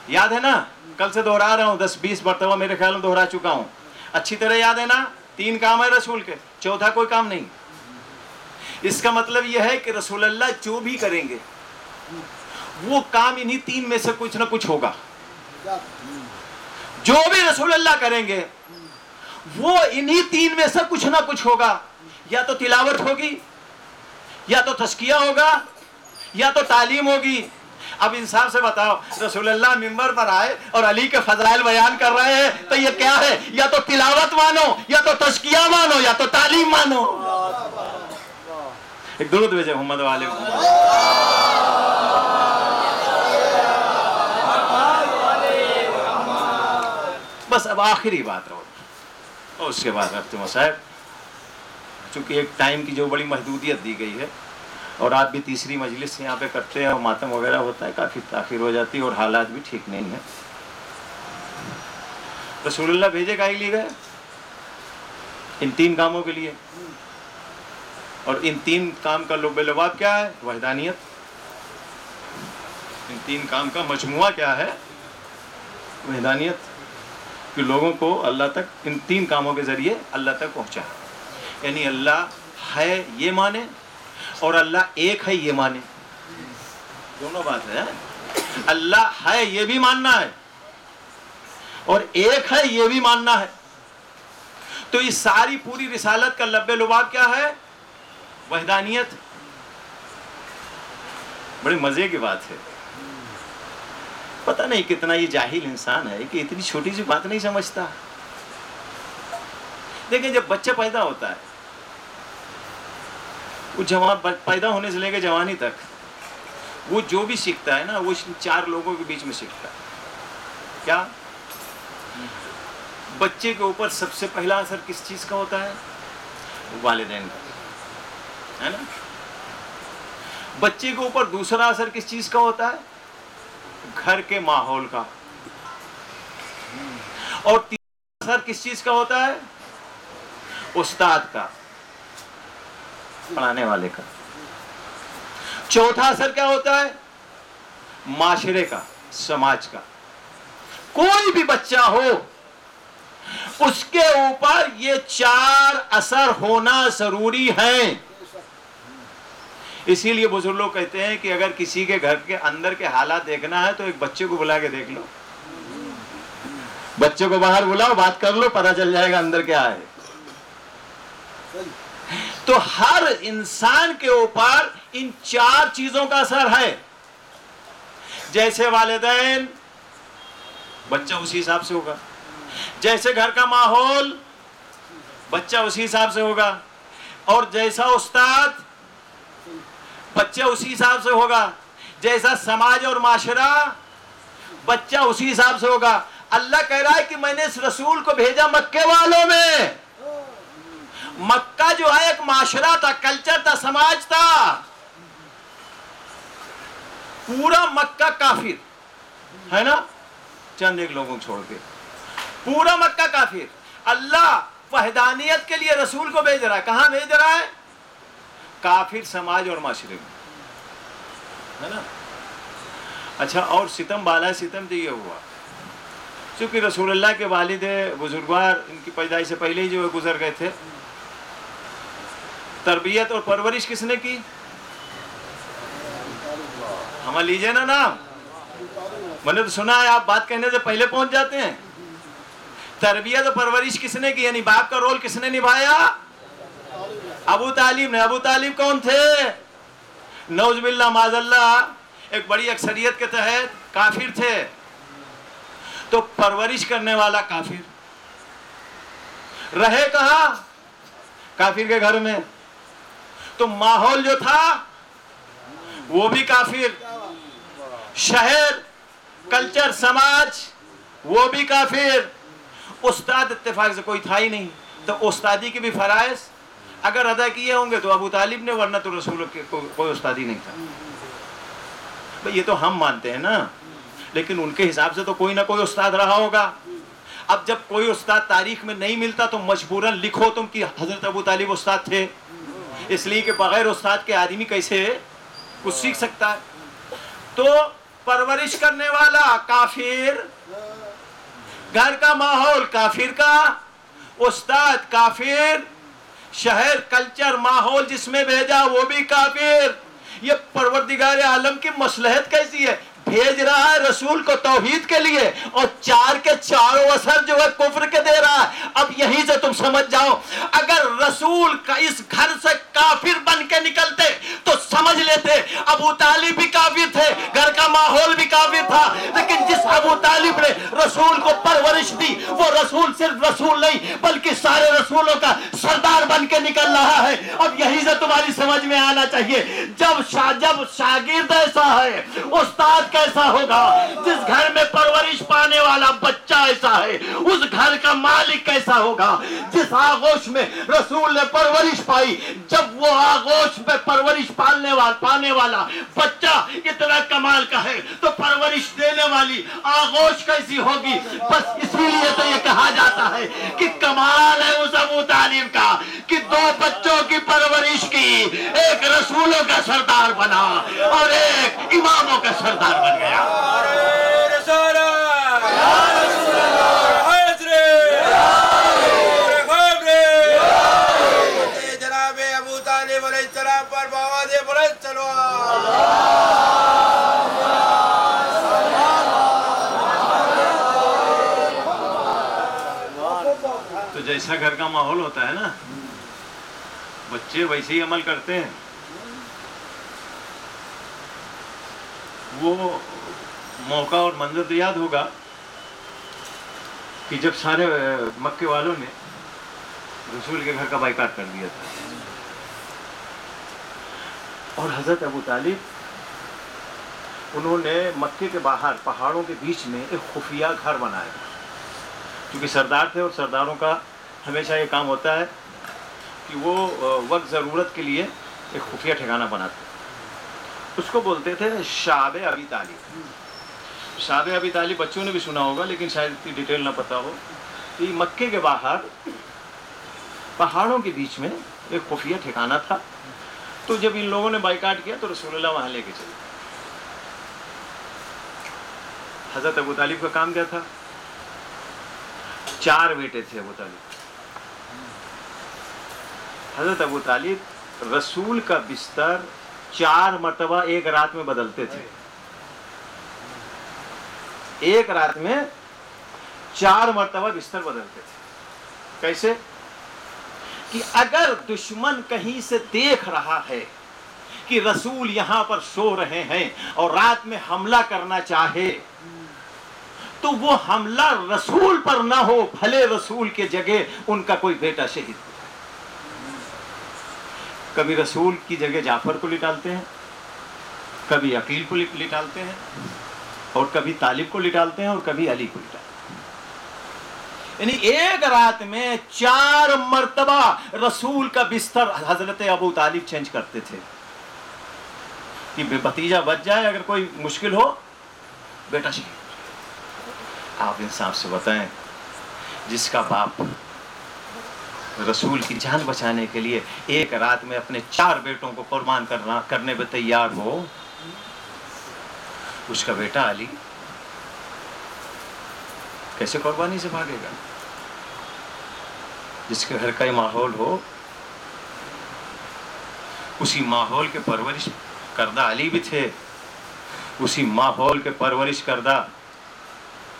یاد ہے نا؟ کل سے دہرا رہا ہوں، 10-20 مرتبہ میرے خیال میں دہرا چکا ہوں، اچھی طرح یاد ہے نا؟ 3 کام ہے رسول کے، چوتھا کوئی کام نہیں۔ اس کا مطلب یہ ہے کہ رسول اللہ جو بھی کریں گے وہ کام انہی تین میں سے کچھ نہ کچھ ہوگا. جو بھی رسول اللہ کریں گے وہ انہی تین میں سے کچھ نہ کچھ ہوگا. یا تو تلاوت ہوگی, یا تو تزکیہ ہوگا, یا تو تعلیم ہوگی. اب انصاف سے بتاؤ, رسول اللہ منبر پر آئے اور علی کے فضائل بیان کر رہے ہیں تو یہ کیا ہے؟ یا تو تلاوت مانو, یا تو تزکیہ مانو, یا تو تعلیم مانو. ایک درود بھیجے محمد والے. بس اب آخری بات رہو اور اس کے بعد رکھتے ہیں صاحب, چونکہ ایک ٹائم کی جو بڑی محدودیت دی گئی ہے اور آپ بھی تیسری مجلس یہاں پہ کرتے ہیں اور ماتم وغیرہ ہوتا ہے, کافی تاخیر ہو جاتی ہے اور حالات بھی ٹھیک نہیں ہیں. رسول اللہ بھیجے کاہے لیے گئے؟ ان تین کاموں کے لیے. اور ان تین کام کا لب لباب کیا ہے؟ وحدانیت. ان تین کام کا مجموعہ کیا ہے؟ وحدانیت. کہ لوگوں کو اللہ تک ان تین کاموں کے ذریعے اللہ تک پہنچا, یعنی اللہ ہے یہ مانے اور اللہ ایک ہے یہ مانے. دونوں بات ہے. اللہ ہے یہ بھی ماننا ہے اور ایک ہے یہ بھی ماننا ہے. تو اس ساری پوری رسالت کا لب لباب کیا ہے؟ وحدانیت. بڑے مزے کی بات ہے. پتہ نہیں کتنا یہ جاہل انسان ہے کہ اتنی چھوٹی سی بات نہیں سمجھتا. دیکھیں جب بچہ پیدا ہوتا ہے, وہ جوان پیدا ہونے سے لے کے جوانی تک وہ جو بھی سیکھتا ہے نا, وہ چار لوگوں کے بیچ میں سیکھتا ہے. کیا بچے کے اوپر سب سے پہلا اثر کس چیز کا ہوتا ہے؟ والدین کا, ہے نا. بچے کے اوپر دوسرا اثر کس چیز کا ہوتا ہے؟ گھر کے ماحول کا. اور تیسرا اثر کس چیز کا ہوتا ہے؟ استاد کا, پڑھانے والے کا. چوتھا اثر کیا ہوتا ہے؟ معاشرے کا, سماج کا. کوئی بھی بچہ ہو اس کے اوپر یہ چار اثر ہونا ضروری ہے. اسی لیے بزرگ لوگ کہتے ہیں کہ اگر کسی کے گھر کے اندر کے حالات دیکھنا ہے تو ایک بچے کو بلا کے دیکھ لو. بچے کو باہر بلاؤ, بات کر لو, پتہ چل جائے گا اندر کیا ہے. تو ہر انسان کے اوپر ان چار چیزوں کا اثر ہے. جیسے والدین, بچہ اسی حساب سے ہوگا. جیسے گھر کا ماحول, بچہ اسی حساب سے ہوگا. اور جیسا استاد, بچہ اسی حساب سے ہوگا. جیسا سماج اور معاشرہ, بچہ اسی حساب سے ہوگا. اللہ کہہ رہا ہے کہ میں نے اس رسول کو بھیجا مکے والوں میں. مکہ جو ہے ایک معاشرہ تھا, کلچر تھا, سماج تھا. پورا مکہ کافر ہے نا, چند ایک لوگوں چھوڑ کے پورا مکہ کافر. اللہ وحدانیت کے لیے رسول کو بھیج رہا ہے. کہاں بھیج رہا ہے؟ کافر سماج اور معاشرے میں, ہے نا. اچھا, اور ستم بالا ستم تو یہ ہوا چونکہ رسول اللہ کے والد بزرگوار ان کی پیدائش سے پہلے ہی جو ہے گزر گئے تھے. تربیت اور پرورش کس نے کی؟ ہمیں لیجئے نا نام, میں نے تو سنا ہے آپ بات کہنے سے پہلے پہنچ جاتے ہیں. تربیت اور پرورش کس نے کی, یعنی باپ کا رول کس نے نبھایا؟ ابو طالب نے. ابو طالب کون تھے؟ نعوذ باللہ معاذ اللہ ایک بڑی اکثریت کے تحت کافر تھے. تو پرورش کرنے والا کافر, رہے کہاں؟ کافر کے گھر میں. تو ماحول جو تھا وہ بھی کافر, شہر, کلچر, سماج وہ بھی کافر. استاد اتفاق سے کوئی تھا ہی نہیں. تو استادی کے بھی فرائض اگر ادا کیے ہوں گے تو ابو طالب نے, ورنہ تو رسول کے کوئی استادی نہیں تھا. بھئی یہ تو ہم مانتے ہیں نا, لیکن ان کے حساب سے تو کوئی نہ کوئی استاد رہا ہوگا. اب جب کوئی استاد تاریخ میں نہیں ملتا تو مجبوراً لکھو تم کہ حضرت ابو طالب استاد تھے, اس لیے کہ بغیر استاد کے آدمی کیسے کچھ سیکھ سکتا ہے. تو پرورش کرنے والا کافر, گھر کا ماحول کافر کا, استاد کافر, شہر, کلچر, ماحول جس میں بھیجا وہ بھی کافر. یہ پروردگار عالم کی مصلحت کیسی ہے؟ بھیج رہا ہے رسول کو توحید کے لیے اور چار کے چاروں اثر جو ہے کفر کے دے رہا ہے. اب یہیں سے تم سمجھ جاؤ اگر رسول کا اس گھر سے کافر بن کے نکلتے تو سمجھ لیتے ابو طالب بھی کافر تھے, گھر کا ماحول بھی کافر تھا, لیکن جس ابو طالب نے رسول کو پرورش دی وہ رسول صرف رسول نہیں بلکہ سارے رسولوں کا سردار بن کے نکل رہا ہے. اب یہیں سے تمہاری سمجھ میں آنا چاہیے جب شاگرد ایسا ہے استاد کیسا ہوگا, جس گھر میں پرورش پانے والا بچہ ایسا ہے اس گھر کا مالک کیسا ہوگا. جس آغوش میں رسول نے پرورش پائی جب وہ آغوش میں پرورش پانے والا بچہ اتنا کمال کا ہے تو پرورش دینے والی آغوش کیسی ہوگی. بس اسی لیے تو یہ کہا جاتا ہے کہ کمال ہے اس ابو طالب کا کہ 2 بچوں کی پرورش کی, ایک رسولوں کا سردار بنا اور ایک اماموں کا سردار بن گیا. جناب ابو طالب علیہ السلام پر بآواز بلند چلو. تو جیسا گھر کا ماحول ہوتا ہے نا بچے ویسے ہی عمل کرتے ہیں. وہ موقع اور منظر تو یاد ہوگا کہ جب سارے مکے والوں نے رسول کے گھر کا بائیکاٹ کر دیا تھا اور حضرت ابو طالب انہوں نے مکے کے باہر پہاڑوں کے بیچ میں ایک خفیہ گھر بنایا. کیونکہ سردار تھے اور سرداروں کا ہمیشہ یہ کام ہوتا ہے کہ وہ وقت ضرورت کے لیے ایک خفیہ ٹھکانہ بناتے. اس کو بولتے تھے شعب ابی طالب. شعب ابی طالب بچوں نے بھی سنا ہوگا لیکن شاید اتنی ڈیٹیل نہ پتا ہو کہ مکے کے باہر پہاڑوں کے بیچ میں ایک خفیہ ٹھکانہ تھا. تو جب ان لوگوں نے بائیکاٹ کیا تو رسول اللہ وہاں لے کے چلے. حضرت ابو طالب کا کام کیا تھا؟ 4 بیٹے تھے ابو طالب. حضرت ابو طالب رسول کا بستر 4 مرتبہ ایک رات میں بدلتے تھے. ایک رات میں 4 مرتبہ بستر بدلتے تھے. کیسے؟ کہ اگر دشمن کہیں سے دیکھ رہا ہے کہ رسول یہاں پر سو رہے ہیں اور رات میں حملہ کرنا چاہے تو وہ حملہ رسول پر نہ ہو, بھلے رسول کے جگہ ان کا کوئی بیٹا شہید ہو. کبھی رسول کی جگہ جعفر کو لٹالتے ہیں, کبھی عقیل کو لٹالتے ہیں, اور کبھی طالب کو لٹالتے ہیں, اور کبھی علی کو لٹالتے ہیں. یعنی ایک رات میں 4 مرتبہ رسول کا بستر حضرت ابو طالب چینج کرتے تھے کہ بھتیجا بچ جائے, اگر کوئی مشکل ہو بیٹا شہید. آپ انصاف سے بتائیں جس کا باپ رسول کی جان بچانے کے لیے ایک رات میں اپنے 4 بیٹوں کو قربان کرنے پہ تیار ہو, اس کا بیٹا علی کیسے قربانی سے بھاگے گا؟ جس کے گھر کا یہ ماحول ہو, اسی ماحول کے پرورش کردہ علی بھی تھے, اسی ماحول کے پرورش کردہ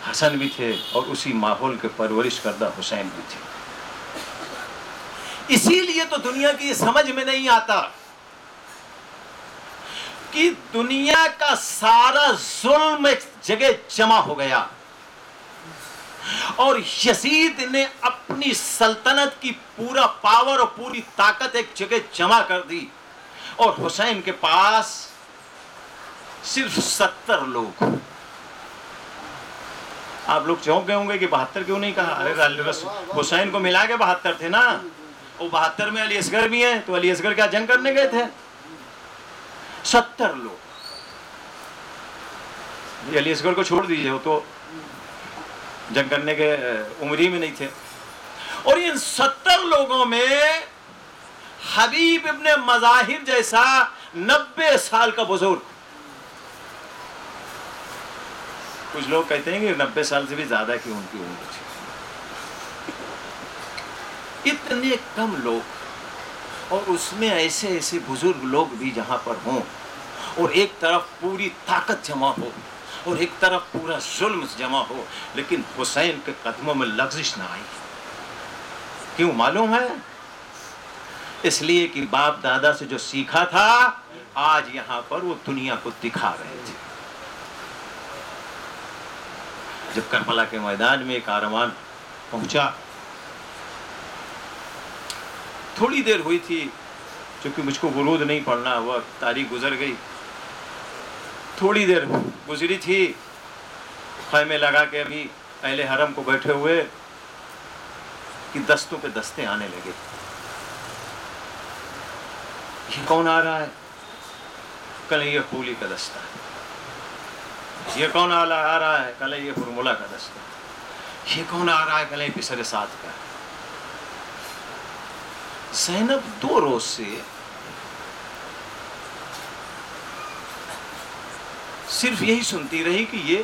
حسن بھی تھے, اور اسی ماحول کے پرورش کردہ حسین بھی تھے. اسی لیے تو دنیا کی یہ سمجھ میں نہیں آتا کہ دنیا کا سارا ظلم ایک جگہ جمع ہو گیا اور یزید نے اپنی سلطنت کی پورا پاور اور پوری طاقت ایک جگہ جمع کر دی, اور حسین کے پاس صرف 70 لوگ. آپ لوگ چونک گئے ہوں گے کہ 72 کیوں نہیں کہا؟ ارے حسین کو ملا کے 72 تھے نا, وہ 72 میں علی اصغر بھی ہیں, تو علی اصغر کیا جنگ کرنے گئے تھے؟ 70 لوگ. علی اصغر کو چھوڑ دیجئے, وہ تو جنگ کرنے کے عمر ہی میں نہیں تھے. اور ان 70 لوگوں میں حبیب ابن مظاہر جیسا 90 سال کا بزرگ, کچھ لوگ کہتے ہیں کہ 90 سال سے بھی زیادہ کی ان کی عمر تھی. اتنے کم لوگ, اور اس میں ایسے ایسے بزرگ لوگ بھی جہاں پر ہوں اور ایک طرف پوری طاقت جمع ہو اور ایک طرف پورا ظلم جمع ہو، لیکن حسین کے قدموں میں لغزش نہ آئی. کیوں معلوم ہے؟ اس لیے کہ باپ دادا سے جو سیکھا تھا آج یہاں پر وہ دنیا کو دکھا رہے تھے. جب کربلا کے میدان میں ایک کاروان پہنچا، تھوڑی دیر ہوئی تھی، چونکہ مجھ کو ورود نہیں پڑھنا ہوا، تاریخ گزر گئی، تھوڑی دیر گزری تھی، خیمے لگا کے ابھی اہل حرم کو بیٹھے ہوئے کہ دستوں پہ دستے آنے لگے. یہ کون آ رہا ہے؟ کل یہ پھولی کا دستہ. یہ کون آ رہا ہے؟ کل یہ فرمولا کا دستہ. یہ کون آ رہا ہے؟ کل یہ پسر ساتھ کا. زینب 2 روز سے صرف یہی سنتی رہی کہ یہ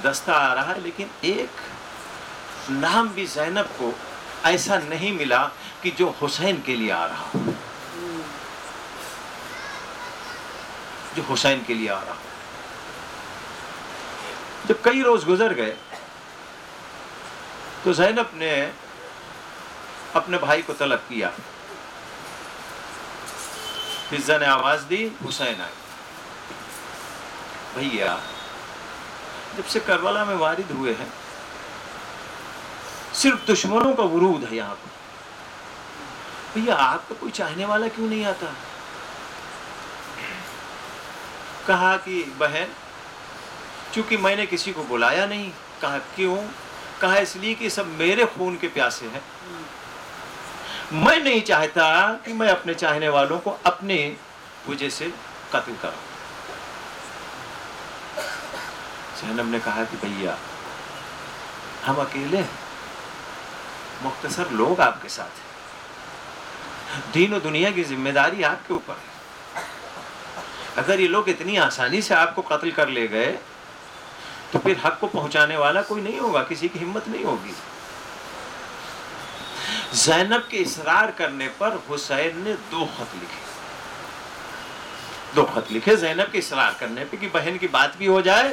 دستہ آ رہا ہے، لیکن ایک نام بھی زینب کو ایسا نہیں ملا کہ جو حسین کے لیے آ رہا ہو، جو حسین کے لیے آ رہا ہو. جب کئی روز گزر گئے تو زینب نے اپنے بھائی کو طلب کیا. فضہ نے آواز دی، حسین آئے. بھیا جب سے کربلا میں وارد ہوئے ہیں صرف دشمنوں کا ورود ہے یہاں پر، بھیا آپ کا کوئی چاہنے والا کیوں نہیں آتا؟ کہا کہ بہن چونکہ میں نے کسی کو بلایا نہیں. کہا کیوں؟ کہا اس لیے کہ سب میرے خون کے پیاسے ہیں، میں نہیں چاہتا کہ میں اپنے چاہنے والوں کو اپنے وجہ سے قتل کروں. زینب نے کہا کہ بھیا ہم اکیلے مختصر لوگ آپ کے ساتھ ہیں، دین و دنیا کی ذمہ داری آپ کے اوپر ہے. اگر یہ لوگ اتنی آسانی سے آپ کو قتل کر لے گئے تو پھر حق کو پہنچانے والا کوئی نہیں ہوگا، کسی کی ہمت نہیں ہوگی. زینب کے اصرار کرنے پر حسین نے 2 خط لکھے. 2 خط لکھے زینب کے اصرار کرنے پہ کہ بہن کی بات بھی ہو جائے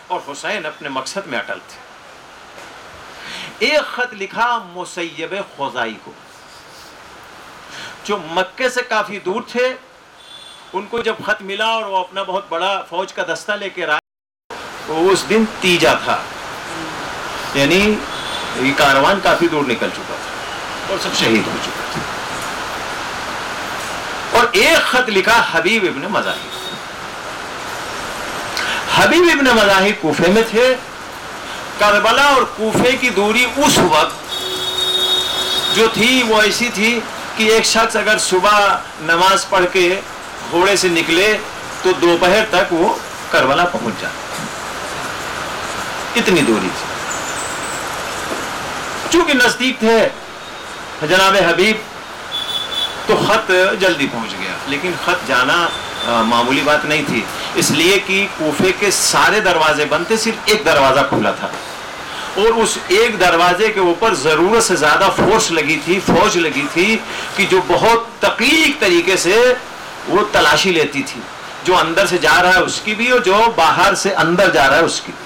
اور حسین اپنے مقصد میں اٹل تھے. ایک خط لکھا مسیب خزائی کو، جو مکے سے کافی دور تھے. ان کو جب خط ملا اور وہ اپنا بہت بڑا فوج کا دستہ لے کے آئے، اس دن تیجا تھا، یعنی یہ کاروان کافی دور نکل چکا تھا اور سب شہید ہو چکے تھے. اور ایک خط لکھا حبیب ابن مظاہر. حبیب ابن مظاہر کوفے میں تھے. کربلا اور کوفے کی دوری اس وقت جو تھی وہ ایسی تھی کہ ایک شخص اگر صبح نماز پڑھ کے گھوڑے سے نکلے تو دوپہر تک وہ کربلا پہنچ جاتا. اتنی دوری تھی. چونکہ نزدیک تھے جناب حبیب تو خط جلدی پہنچ گیا، لیکن خط جانا معمولی بات نہیں تھی، اس لیے کہ کوفے کے سارے دروازے بند تھے، صرف ایک دروازہ کھلا تھا اور اس ایک دروازے کے اوپر ضرورت سے زیادہ فوج لگی تھی کہ جو بہت دقیق طریقے سے وہ تلاشی لیتی تھی، جو اندر سے جا رہا ہے اس کی بھی اور جو باہر سے اندر جا رہا ہے اس کی بھی.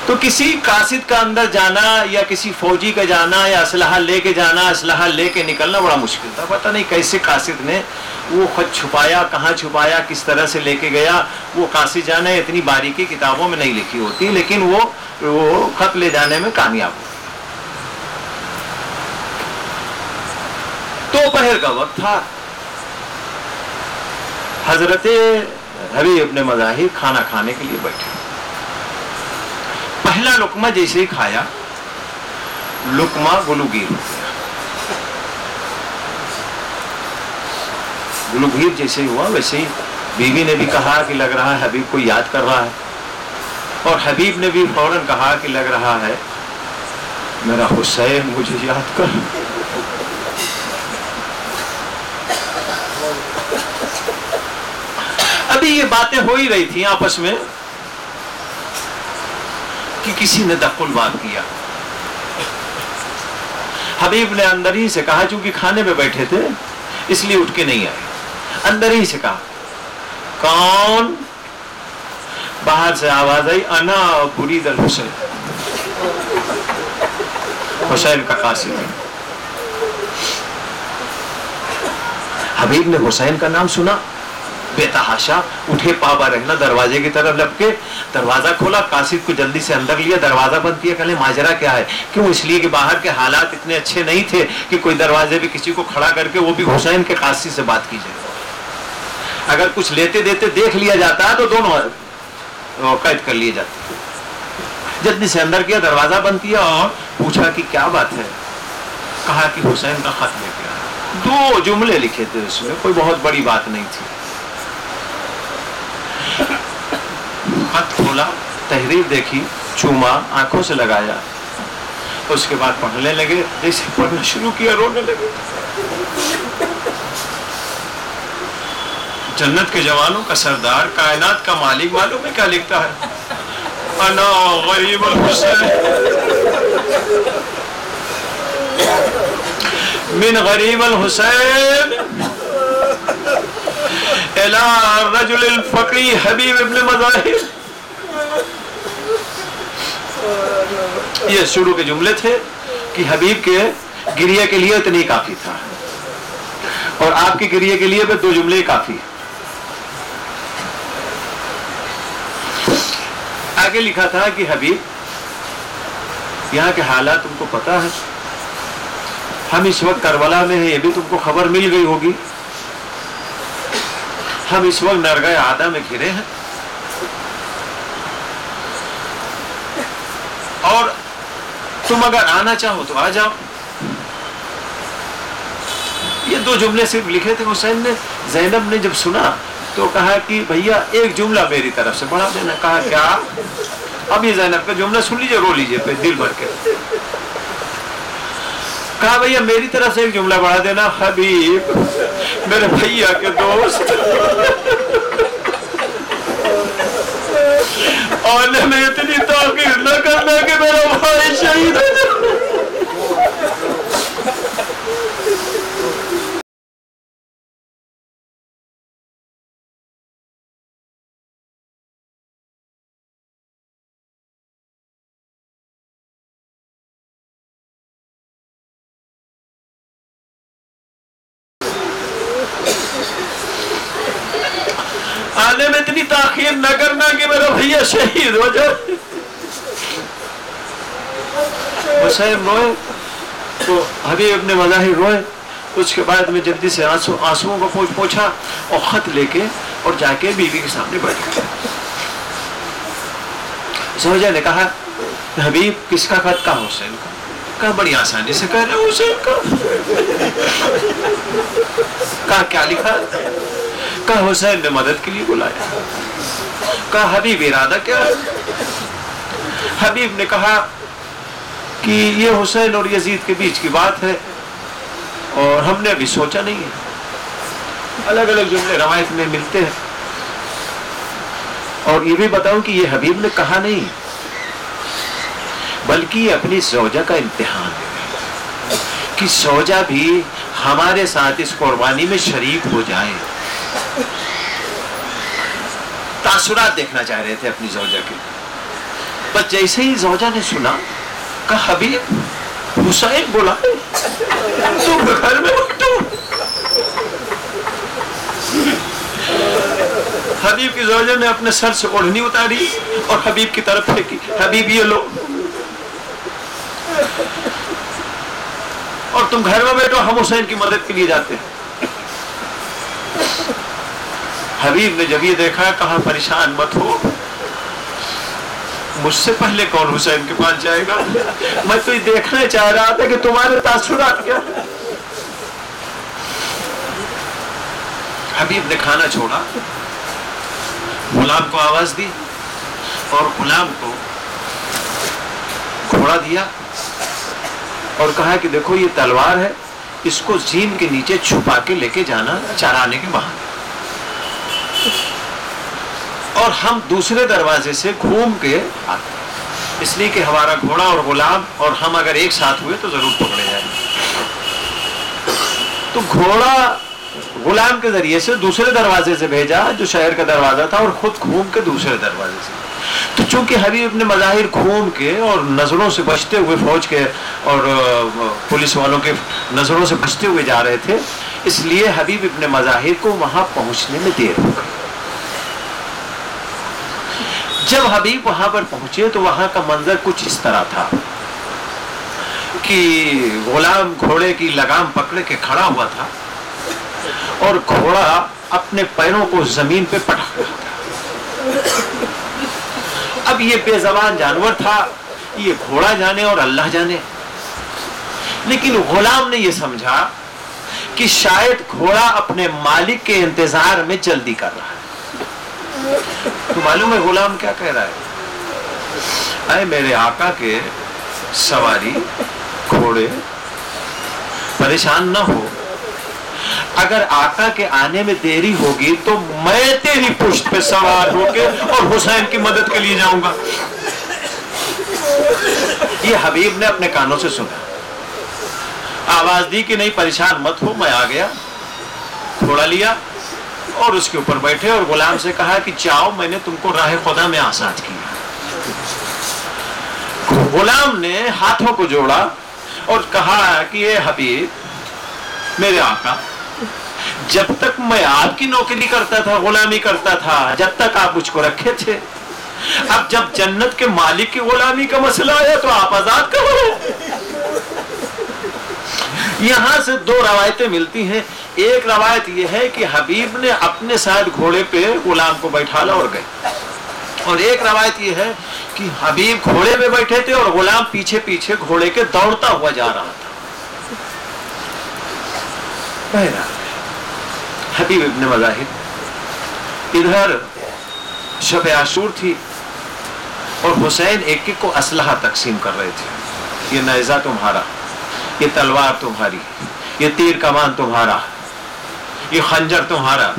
تو کسی قاصد کا اندر جانا یا کسی فوجی کا جانا یا اسلحہ لے کے جانا، اسلحہ لے کے نکلنا بڑا مشکل تھا. پتہ نہیں کیسے قاصد نے وہ خط چھپایا، کہاں چھپایا، کس طرح سے لے کے گیا. وہ قاصد جانا اتنی باریکی کتابوں میں نہیں لکھی ہوتی، لیکن وہ خط لے جانے میں کامیاب ہو. دوپہر کا وقت تھا. حضرت حبیب ابن مظاہر کھانا کھانے کے لیے بیٹھے. پہلا لقمہ جیسے ہی کھایا، لقمہ گلوگیر ہو گیا. گلوگیر جیسے ہوا ویسے ہی بیوی نے بھی کہا کہ لگ رہا ہے حبیب کو یاد کر رہا ہے، اور حبیب نے بھی فوراً کہا کہ لگ رہا ہے میرا حسین مجھے یاد کر. ابھی یہ باتیں ہو ہی رہی تھی آپس میں کہ کسی نے دخل بات کیا. حبیب نے اندر ہی سے کہا، چونکہ کھانے پہ بیٹھے تھے اس لیے اٹھ کے نہیں آئے. اندر ہی سے کہا کون؟ باہر سے آواز آئی انا برید الحسین، حسین کا قاصد ہے۔ حبیب نے حسین کا نام سنا، بے تحاشا اٹھے پابا رہنا دروازے کی طرف لپکے، دروازہ کھولا، قاصد کو جلدی سے اندر لیا، دروازہ بند کیا، کہنے ماجرا کیا ہے؟ کیوں؟ اس لیے کہ باہر کے حالات اتنے اچھے نہیں تھے کہ کوئی دروازے پہ کسی کو کھڑا کر کے وہ بھی حسین کے قاصد سے بات کی جائے۔ اگر کچھ لیتے دیتے دیکھ لیا جاتا ہے تو دونوں قید کر لیے جاتے۔ جلدی سے اندر کیا، دروازہ بند کیا اور پوچھا کہ کیا بات ہے؟ کہا کہ حسین کا خط لے کے آیا۔ 2 جملے لکھے تھے اس میں، کوئی بہت بڑی بات نہیں تھی۔ خط کھولا، تحریر دیکھی، چوما، آنکھوں سے لگایا، اس کے بعد پڑھنے لگے۔ جیسے پڑھنا شروع کیا رونے لگے۔ جنت کے جوانوں کا سردار، کائنات کا مالک، معلوم ہے کیا لکھتا ہے؟ انا غریب الحسین من غریب الحسین الى الرجل الفقی حبیب ابن مظاہر۔ یہ شروع کے جملے تھے کہ حبیب کے گریہ کے لیے اتنی کافی تھا، اور آپ کے گریہ کے لیے بھی 2 جملے کافی۔ آگے لکھا تھا کہ حبیب، یہاں کے حالات تم کو پتا ہے، ہم اس وقت کربلا میں ہیں، یہ بھی تم کو خبر مل گئی ہوگی، ہم اس وقت نرگہ عادہ میں گھرے ہیں، اور تم اگر آنا چاہو تو آ جاؤ۔ یہ 2 جملے صرف لکھے تھے حسین نے۔ زینب نے جب سنا تو کہا کہ بھیا ایک جملہ میری طرف سے بڑھا دینا۔ کہا کیا؟ اب یہ زینب کا جملہ سن لیجئے، رو لیجئے پہ دل بھر کے۔ کہا بھیا میری طرف سے ایک جملہ بڑھا دینا، حبیب میرے بھیا کے دوست آنے میں اتنی تاخیر نہ کرنا کہ میرا بھائی شہید ہو جائے۔ آنے میں اتنی تاخیر نہ کرنا کہ میرا بھیا شہید ہو جائے۔ حسین روئے تو حبیب ابن مظاہر روئے۔ اس کے بعد میں جلدی سے آنسوؤں کو پوچھا اور خط لے کے اور جا کے بیوی کے سامنے بیٹھ گیا۔ زوجہ نے کہا حبیب کس کا خط؟ کہا حسین کا۔ کہا بڑی آسانی سے کہہ رہے حسین کا۔ کہا کیا لکھا؟ کہا حسین نے مدد کے لیے بلایا۔ کہا حبیب ارادہ کیا ہے؟ حبیب نے کہا کہ یہ حسین اور یزید کے بیچ کی بات ہے اور ہم نے ابھی سوچا نہیں ہے۔ الگ الگ جملے روایت میں ملتے ہیں۔ اور یہ بھی بتاؤں کہ یہ حبیب نے کہا نہیں، بلکہ یہ اپنی زوجہ کا امتحان ہے کہ زوجہ بھی ہمارے ساتھ اس قربانی میں شریک ہو جائے۔ تاثرات دیکھنا چاہ رہے تھے اپنی زوجہ کے۔ بس جیسے ہی زوجہ نے سنا، کہا حبیب حسین بلائے، تم گھر میں بیٹھو۔ حبیب کی زوجہ نے اپنے سر سے اوڑھنی اتاری اور حبیب کی طرف پھینکی۔ حبیب یہ لو، اور تم گھر میں بیٹھو، ہم حسین کی مدد کے لیے جاتے ہیں۔ حبیب نے جب یہ دیکھا کہا پریشان مت ہو، مجھ سے پہلے کون حسین کے پاس جائے گا؟ میں تو یہ دیکھنا چاہ رہا تھا کہ تمہارے تاثرات کیا۔ حبیب نے کھانا چھوڑا، غلام کو آواز دی اور غلام کو گھوڑا دیا اور کہا کہ دیکھو یہ تلوار ہے، اس کو زین کے نیچے چھپا کے لے کے جانا چرانے کے بہانے، اور ہم دوسرے دروازے سے گھوم کے آتے، اس لیے کہ ہمارا گھوڑا اور غلام اور ہم اگر ایک ساتھ ہوئے تو ضرور پکڑے جائیں گے۔ تو گھوڑا غلام کے ذریعے سے دوسرے دروازے سے بھیجا جو شہر کا دروازہ تھا اور خود گھوم کے دوسرے دروازے سے. تو چونکہ حبیب ابن مظاہر گھوم کے اور نظروں سے بچتے ہوئے فوج کے اور پولیس والوں کے نظروں سے بچتے ہوئے جا رہے تھے, اس لیے حبیب ابن مظاہر کو وہاں پہنچنے میں دیر ہو گئی. جب حبیب وہاں پر پہنچے تو وہاں کا منظر کچھ اس طرح تھا کہ غلام گھوڑے کی لگام پکڑے کے کھڑا ہوا تھا اور گھوڑا اپنے پیروں کو زمین پہ پٹک رہا تھا. اب یہ بے زبان جانور تھا, یہ گھوڑا جانے اور اللہ جانے, لیکن غلام نے یہ سمجھا کہ شاید گھوڑا اپنے مالک کے انتظار میں جلدی کر رہا ہے. تو معلوم ہے غلام کیا کہہ رہا ہے؟ اے میرے آقا کے سواری گھوڑے, پریشان نہ ہو, اگر آقا کے آنے میں دیری ہوگی تو میں تیری پشت پہ سوار ہو کے اور حسین کی مدد کے لیے جاؤں گا. یہ حبیب نے اپنے کانوں سے سنا, آواز دی کہ نہیں پریشان مت ہو, میں آ گیا. گھوڑا لیا اور اس کے اوپر بیٹھے اور غلام سے کہا کہ جاؤ, میں نے تم کو راہ خدا میں آزاد کیا. غلام نے ہاتھوں کو جوڑا اور کہا کہ اے حبیب میرے آقا, جب تک میں آپ کی نوکری کرتا تھا, غلامی کرتا تھا, جب تک آپ مجھ کو رکھے تھے, اب جب جنت کے مالک کی غلامی کا مسئلہ آیا تو آپ آزاد کرو. یہاں سے دو روایتیں ملتی ہیں. ایک روایت یہ ہے کہ حبیب نے اپنے ساتھ گھوڑے پہ غلام کو بیٹھالا اور گئے, اور ایک روایت یہ ہے کہ حبیب گھوڑے پہ بیٹھے تھے اور غلام پیچھے پیچھے گھوڑے کے دوڑتا ہوا جا رہا تھا. حبیب ابن مظاہر ادھر شب عاشور تھی اور حسین ایک ایک کو اسلحہ تقسیم کر رہے تھے. یہ نیزہ تمہارا, یہ تلوار تمہاری, یہ تیر کمان تمہارا, یہ خنجر تمہارا.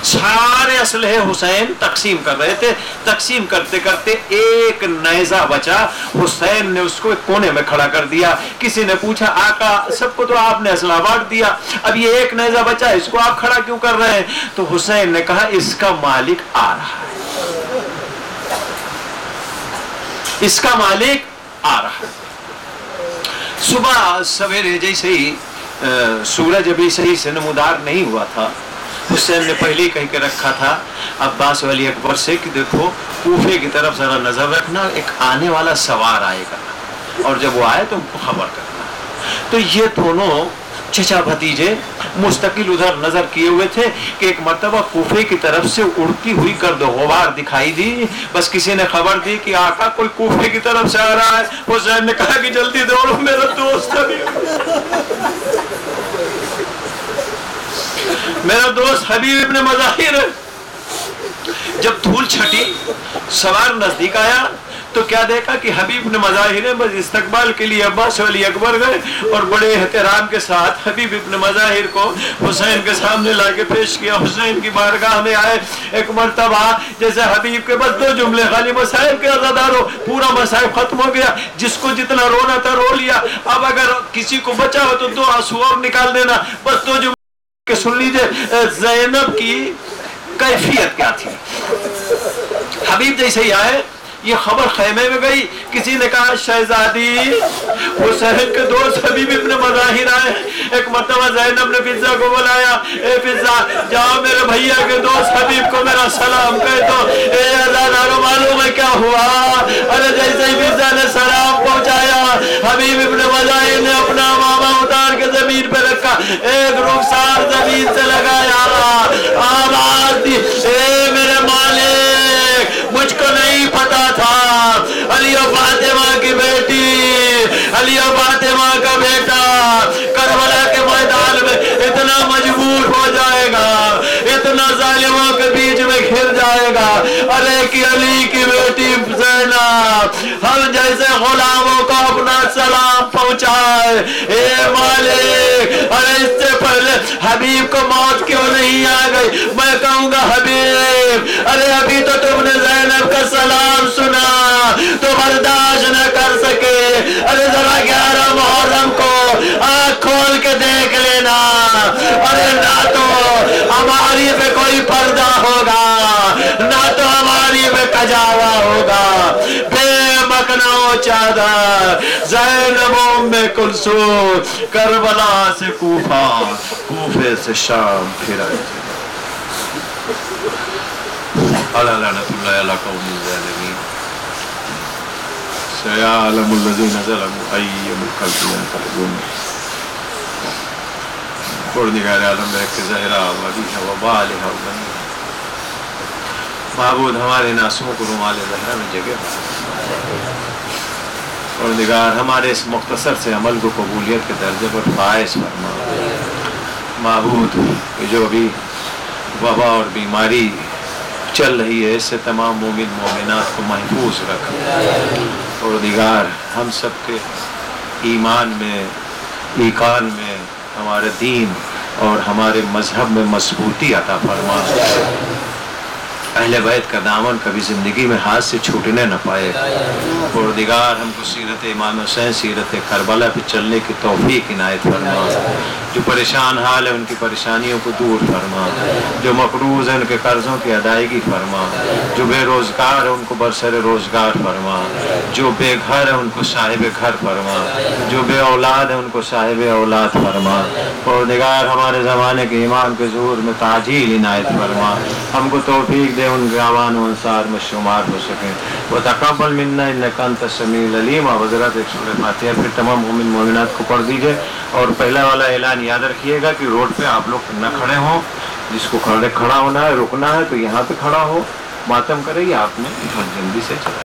سارے اسلحے حسین تقسیم کر رہے تھے. تقسیم کرتے کرتے ایک نیزہ بچا, حسین نے اس کو ایک کونے میں کھڑا کر دیا. کسی نے پوچھا آقا سب کو تو آپ نے اسلحہ بانٹ دیا, اب یہ ایک نیزہ بچا, اس کو آپ کھڑا کیوں کر رہے ہیں؟ تو حسین نے کہا اس کا مالک آ رہا ہے, اس کا مالک آ رہا ہے. صبح سویرے جیسے ہی سورج ابھی صحیح سے نمودار نہیں ہوا تھا, حسین نے پہلے ہی کہہ کے رکھا تھا عباس ولی اکبر سے کہ دیکھو کوفے کی طرف ذرا نظر رکھنا, ایک آنے والا سوار آئے گا اور جب وہ آئے تو ان کو خبر کرنا. تو یہ دونوں چچا بھتیجے مستقل ادھر نظر کیے ہوئے تھے کہ ایک مرتبہ کوفے کی طرف سے اڑتی ہوئی گرد و غبار دکھائی دی. بس کسی نے خبر دی کہ آقا کوئی کوفے کی طرف سے آ رہا ہے. حسین نے کہا کہ جلدی دوڑو, میرا دوست میرا دوست حبیب ابن مظاہر. جب دھول چھٹی, سوار نزدیک آیا تو کیا دیکھا کہ حبیب ابن مظاہر نے بس استقبال کے لیے عباس ولی اکبر گئے اور بڑے احترام کے ساتھ حبیب ابن مظاہر کو حسین کے سامنے لا کے پیش کیا. حسین کی بارگاہ میں آئے. ایک مرتبہ جیسے حبیب کے بس 2 جملے خالی مسائب کے عزادارو, پورا مسائب ختم ہو گیا, جس کو جتنا رونا تھا رو لیا. اب اگر کسی کو بچا ہو تو 2 آنسو اور نکال دینا. بس 2 جملے کہ سن لیجئے زینب کی کیفیت کیا تھی. حبیب جیسے ہی آئے, یہ خبر خیمے میں گئی. کسی نے کہا شہزادی حسین کے دوست حبیب ابن مظاہر آئے. ایک مرتبہ زینب نے فضا کو بلایا, اے فضا جاؤ میرے بھیا کے دوست حبیب کو میرا سلام کہہ دو. اے عزادارو معلوم ہے کیا ہوا؟ ارے جیسے ہی فضا نے سلام پہنچایا, حبیب ابن مظاہر نے اپنا ماما اتار کے زمین پہ رکھا, ایک رخسار زمین سے لگایا, آواز دی اے میرے مالک مجھ کو نہیں پتا تھا علی و فاطمہ کی بیٹی, علی و فاطمہ کا بیٹا کربلا کے میدان میں اتنا مجبور ہو جائے گا, اتنا ظالموں کے بیچ میں گھر جائے گا. ارے کہ علی کی بیٹی زینب ہم جیسے غلاموں کو اپنا سلام پہنچائے. اے مالک ارے اس سے پہلے حبیب کو موت کیوں نہیں آ گئی؟ میں کہوں گا حبیب ارے ابھی تو تم نے زینب کا سلام سنا تو برداشت نہ کر سکے. ارے ذرا 11 محرم کو آنکھ کھول کے دیکھ لینا, دینا. ارے نہ تو ہماری پہ کوئی پردہ ہوگا نہ تو ہماری پہ کجاوا ہوگا. بے مکنو چادر زینب ام کلثوم کربلا سے کوفہ کوفے سے شام پھر آئے. اللہ لعنت اللہ علی قوم الظالمین. سيعلم الذين ظلموا أي منقلب ينقلبون. پروردگار عالم رکھ زہرا وبیہ وبالہ وبنیہ. معبود ہمارے ناسوں کو رومال زہرا میں جگہ پروردگار ہمارے اس مختصر سے عمل کو قبولیت کے درجے پر فائز فرما. معبود جو بھی وبا اور بیماری چل رہی ہے اس سے تمام مومن مومنات کو محفوظ رکھ. پروردگار ہم سب کے ایمان میں ایقان میں ہمارے دین اور ہمارے مذہب میں مضبوطی عطا فرما. اہل بیت کا دامن کبھی زندگی میں ہاتھ سے چھوٹنے نہ پائے. پروردگار ہم کو سیرت امام حسین سیرت کربلا پہ چلنے کی توفیق عنایت فرما. جو پریشان حال ہے ان کی پریشانیوں کو دور فرما. جو مقروض ہیں ان کے قرضوں کی ادائیگی فرما. جو بے روزگار ہے ان کو برسر روزگار فرما. جو بے گھر ہے ان کو صاحب گھر فرما. جو بے اولاد ہے ان کو صاحب اولاد فرما. پروردگار ہمارے زمانے کے ایمان کے ظہور میں تعجیل عنایت فرما. ہم کو توفیق دے ان کے آوان و انصار میں شمار ہو سکیں. وتقبل منا انک انت السمیع العلیم. حضرات ایک سورہ فاتحہ پھر تمام مومن مومنات کو پڑھ دیجئے. اور پہلا والا اعلان یاد رکھیے گا کہ روڈ پہ آپ لوگ نہ کھڑے ہوں. جس کو کھڑا ہونا ہے رکنا ہے تو یہاں پہ کھڑا ہو. ماتم کرے یا آپ نے بہت جلدی سے چلا.